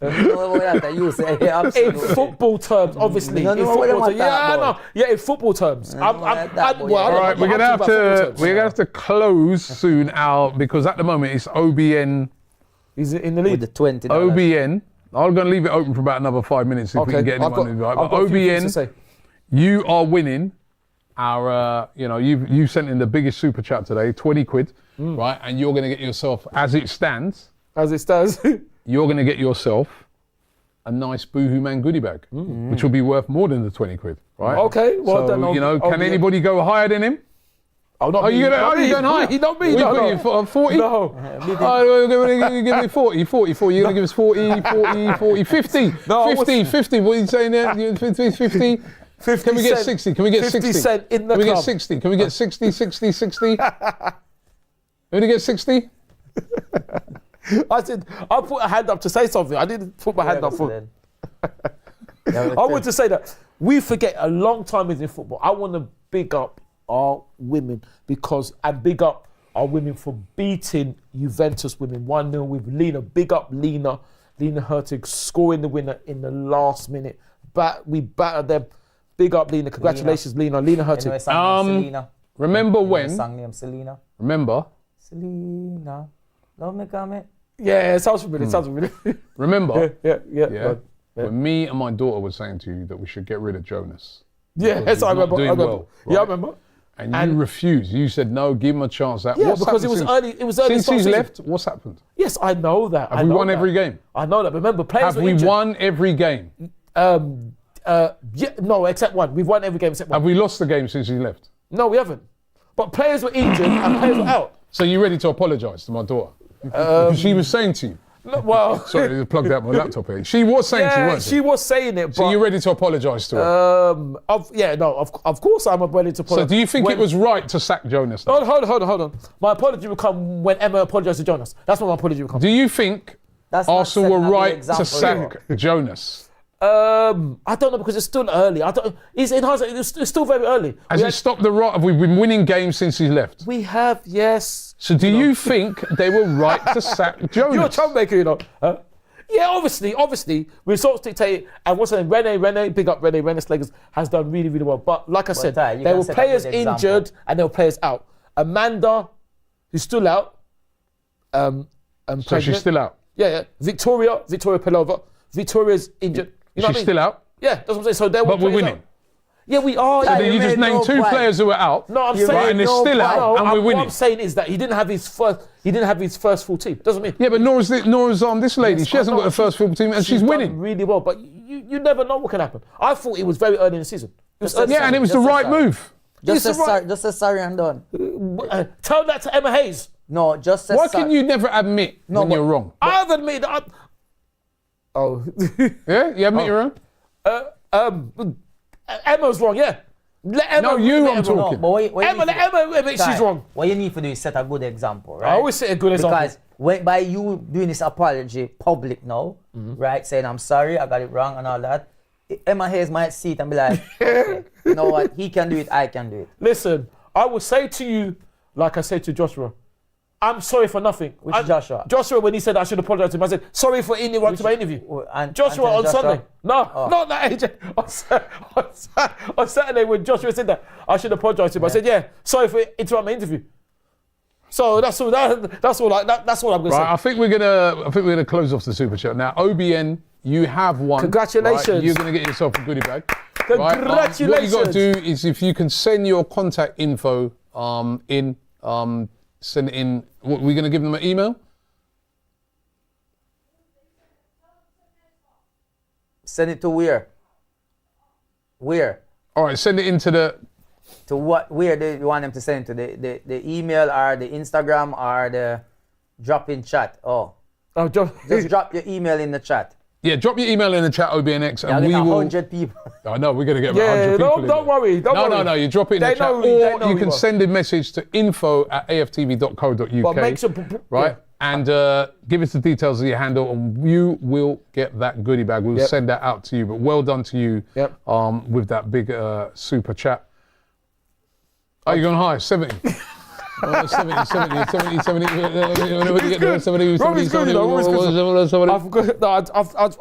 In football terms, obviously. No, In no, football what terms. about that, boy? Yeah, in football terms. All Right, we're gonna have to close soon out because at the moment it's OBN. He's in the With lead. the $20. OBN. I'm going to leave it open for about another 5 minutes if we can get anyone in. Right. But OBN, you are winning our, you sent in the biggest super chat today, 20 quid, right? And you're going to get yourself, as it stands, you're going to get yourself a nice boohooman goodie bag, which will be worth more than the 20 quid, right? Okay, well so, then. Can anybody go higher than him? Oh, not Oh, me. you're going high? Not me. We No, put you no. for 40? No. You give me 40. You're going to give us 40, 50. No, 50. What are you saying there? 50. 50 Can we get cent. 60? Can we get 50 60? cent in the Can we get club. 60? Can we get 60? Can we get 60? I said, I put a hand up to say something. I didn't put my hand up for. I want to say that we forget a long time is in football. I want to big up our women and big up our women for beating Juventus women 1-0 with Lena. Big up Lena Hurtig scoring the winner in the last minute. We battered them. Big up Lena. Congratulations, Lena Hurtig. Remember when? Song name Selena. Remember? Selena. Love me, come Yeah, it sounds familiar. Remember? Yeah. When me and my daughter were saying to you that we should get rid of Jonas. Yes, I remember. Doing well, Yeah, I right? remember. And you refused. You said no. Give him a chance. Yeah, because it was early. It was early. Since he's left, what's happened? Yes, I know that. Have we won every game? I know that. Remember, players Have were injured. we won every game? No, except one. We've won every game except one. Have we lost the game since he left? No, we haven't. But players were injured and players were out. So you're ready to apologise to my daughter? Because she was saying to you. No, well, Sorry, I plugged out my laptop here. She was saying to you, wasn't she was saying it. But, So you're ready to apologise to her? of course I'm ready to apologise. So do you think it was right to sack Jonas? Now? Hold on. My apology will come when Emma apologised to Jonas. That's when my apology will come. Do you think Arsenal were right to sack Jonas? I don't know because it's still early. It's in hindsight. It's still very early. Has it stopped the rot? Have we been winning games since he's left? We have, yes. So do you think they were right to sack Jonas? You're a troublemaker, you know. Yeah, obviously, results dictate. And what's her name? Rene, big up Rene Slegers has done really, really well. But like I said, there were players injured and there were players out. Amanda, who's still out. So she's still out? Yeah. Victoria Pelova. Victoria's injured. You know She's still out? Yeah, that's what I'm saying. So there were But we're players winning. out. Yeah, we are. So you just named two players who were out. No, I'm saying and they're still out, and we're winning. What I'm saying is that he didn't have his first full team. Doesn't mean. Yeah, but nor is this lady. She hasn't got a first full team, and she's winning. Done really well, but you never know what can happen. I thought it was very early in the season. And it was the right move. Just say sorry and done. Tell that to Emma Hayes. No, just say Why sorry. can you never admit when you're wrong? I've admitted that. Oh. Yeah? You admit you're wrong? Emma's wrong, yeah. Let Emma. No, you I'm No, talking. but what Emma, let Emma admit she's wrong. What you need to do is set a good example, right? I always set a good example. Because by you doing this apology public now, right, saying I'm sorry, I got it wrong and all that, Emma Hayes might see it and be like, okay, you know what, he can do it, I can do it. Listen, I will say to you, like I said to Joshua, I'm sorry for nothing. Which Joshua? Joshua, when he said I should apologize to him, I said, sorry for interrupting my interview. Joshua on Joshua? Sunday. No, not that AJ. On Saturday when Joshua said that, I should apologize to him. I said, yeah, sorry for interrupting my interview. So that's all I'm going to say. Right, I think we're gonna close off the super chat. Now, OBN, you have won. Congratulations. Right? You're gonna get yourself a goodie bag. Congratulations. Right? What you got to do is if you can send your contact info send it in. What, we're gonna give them an email? Send it to where? Where? All right, send it into the. To what? Where do you want them to send it to? The email or the Instagram or the drop in chat? Just drop your email in the chat. Yeah, drop your email in the chat, OBNX, and we will. 100 people. I know, we're going to get about 100 people. Don't worry. No, you drop it in the chat. Or you can send a message to info@aftv.co.uk. Right? And give us the details of your handle, and you will get that goodie bag. We'll send that out to you. But well done to you with that big super chat. Are you going high? 70. 70. I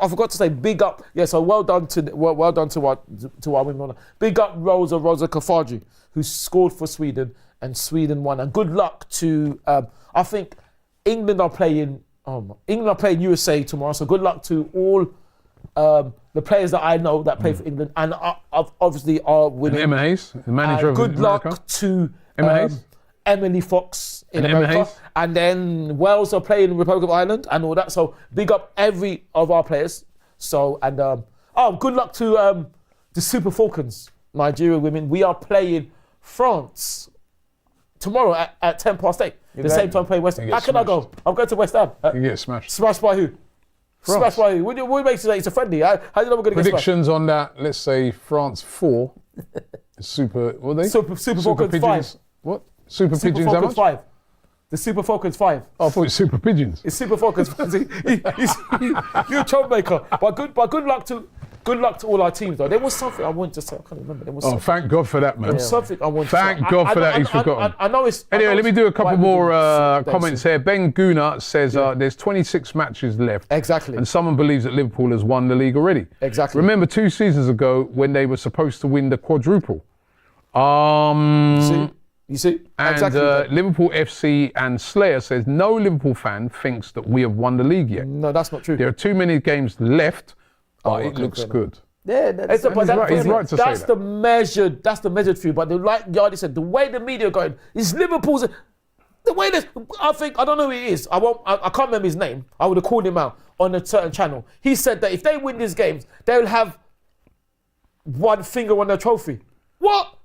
forgot to say big up. Yeah, so well done to our women. Big up Rosa Kafaji, who scored for Sweden and Sweden won. And good luck to I think England are playing USA tomorrow. So good luck to all the players that I know that play for England and obviously are winning. And Emma Hayes, the manager of good America. Luck to Emma Hayes. Emily Fox in America, and then Wales are playing Republic of Ireland and all that. So big up every of our players. So and good luck to the Super Falcons, Nigeria women. We are playing France tomorrow at 8:10. The same time playing West Ham. How can I go? I'm going to West Ham. You get smashed. Smashed by who? France. Smashed by who? What makes you say it's a friendly? How do you know we're going to get smashed? Predictions on that. Let's say France 4. Super. What are they? Super Falcons Pigeons. 5. What? Super Pigeons, how much? 5. The Super Falcons 5. Oh, I thought it was Super Pigeons. It's Super Falcons 5. You're a troublemaker. But good luck to all our teams though. There was something I wanted to say. I can't remember. There was something. Thank God for that, man. There was something I wanted to say. Thank God for that. He's forgotten. I know it's. Anyway, let me do a couple more comments here. Ben Guna says there's 26 matches left. Exactly. And someone believes that Liverpool has won the league already. Exactly. Remember 2 seasons ago when they were supposed to win the quadruple. You see? And exactly. Liverpool FC and Slayer says no Liverpool fan thinks that we have won the league yet. No, that's not true. There are too many games left, but it looks good. Yeah, he's right to say that. That's the measured view. But like Yardy said, the way the media are going is Liverpool's. The way this, I don't know who he is. I can't remember his name. I would have called him out on a certain channel. He said that if they win these games, they'll have one finger on their trophy. What?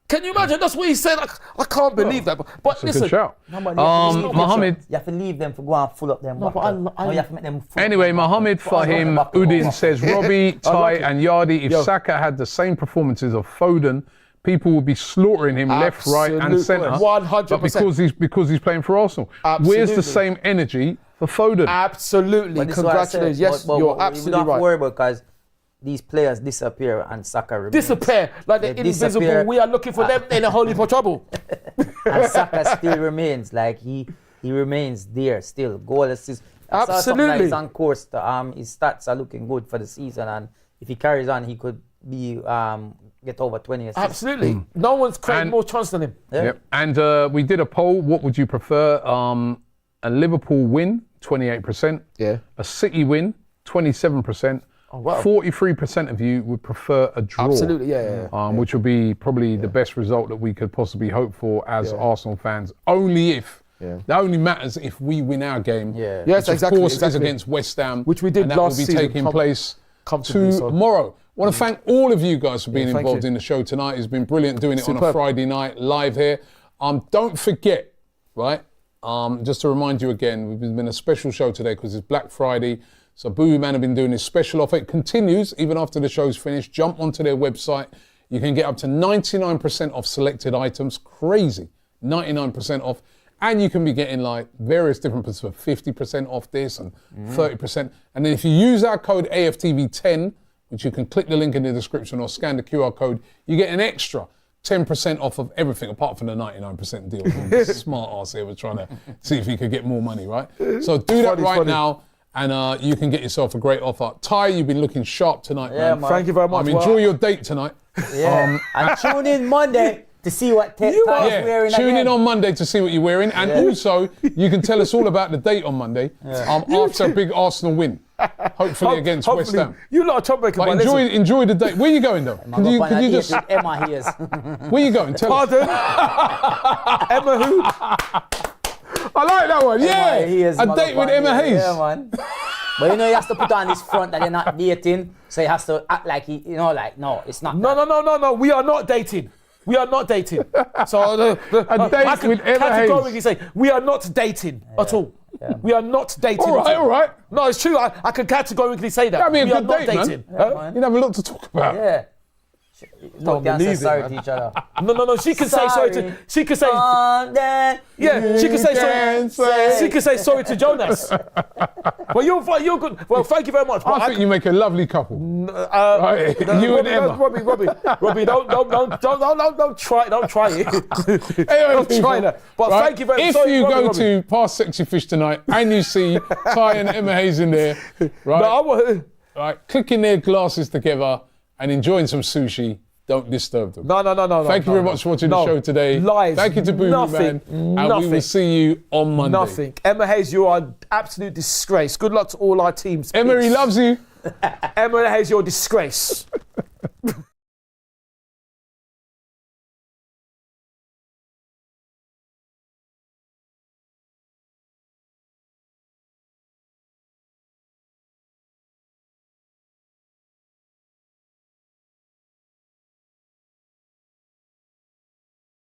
Can you imagine? That's what he said. I can't believe that. But listen, a good shout. Mohammed, you have to leave them for go and full up them. No, but you have to make them full anyway, Mohammed Fahim Udin says Robbie, Ty, and Yardi. If Saka had the same performances of Foden, people would be slaughtering him left, right, and centre. 100%. But because he's playing for Arsenal. Absolutely. Where's the same energy for Foden? Absolutely. Congratulations. Yes, you're absolutely right. You don't have to worry about because these players disappear and Saka remains. Disappear like the invisible. We are looking for them in a whole heap of trouble. And Saka still remains like he remains there still. Goal assist. Absolutely. He's on course. His stats are looking good for the season, and if he carries on, he could be get over 20 assists. Be No one's created more chance than him. Yeah. Yep. And we did a poll. What would you prefer? A Liverpool win, 28%. Yeah. A City win, 27%. Oh, wow. 43% of you would prefer a draw. Absolutely, yeah. Which would be probably the best result that we could possibly hope for as Arsenal fans. Only if. That only matters if we win our game. Yeah. Yes, exactly. Of course, is against West Ham. Which we did and last season. season. That will be taking place comfortably. tomorrow. I want to thank all of you guys for being involved in the show tonight. It's been brilliant doing it on a Friday night live here. Don't forget, right? Just to remind you again, we've been a special show today because it's Black Friday. So boohooman have been doing this special offer. It continues even after the show's finished. Jump onto their website. You can get up to 99% off selected items. Crazy. 99% off. And you can be getting like various different percents, 50% off this and 30%. And then if you use our code AFTV10, which you can click the link in the description or scan the QR code, you get an extra 10% off of everything apart from the 99% deal. Smart ass here was trying to see if he could get more money, right? So do that right now and you can get yourself a great offer. Ty, you've been looking sharp tonight, man. Thank you very much. Enjoy your date tonight. Yeah. And tune in Monday to see what Ty's wearing. Tune in on Monday to see what you're wearing. And also, you can tell us all about the date on Monday after a big Arsenal win. Hopefully against West Ham. You lot are troublemaker, but enjoy the date. Where are you going though? Can you just Emma hears. Where are you going? Tell us. Emma who? I like that one. Emma Hayes, a date with Emma Hayes. Yeah, man. But you know, he has to put on this front that they're not dating, so he has to act like he, you know, like no, it's not. No. We are not dating. We are not dating. So a date with Emma Hayes. Categorically say we are not dating at all. Yeah. We are not dating. All right. No, it's true. I can categorically say that. That'd be a we good are not date, dating. man. You'd have a lot to talk about. Yeah. Don't believe sorry to each other. No. She can say sorry to. She can say. She can say sorry. She can say sorry to Jonas. Well, you're good. Well, thank you very much. I think you make a lovely couple. Right. You and Emma. Robbie, don't try it. Don't try that. But thank you very much. If you go to Past Sexy Fish tonight and you see Ty and Emma Hayes in there, right? Right, clicking their glasses together and enjoying some sushi, don't disturb them. No. Thank you very much for watching the show today. Lies. Thank you to boohooman. And we will see you on Monday. Nothing. Emma Hayes, you are an absolute disgrace. Good luck to all our teams. Emma, he loves you. Emma Hayes, you're a disgrace.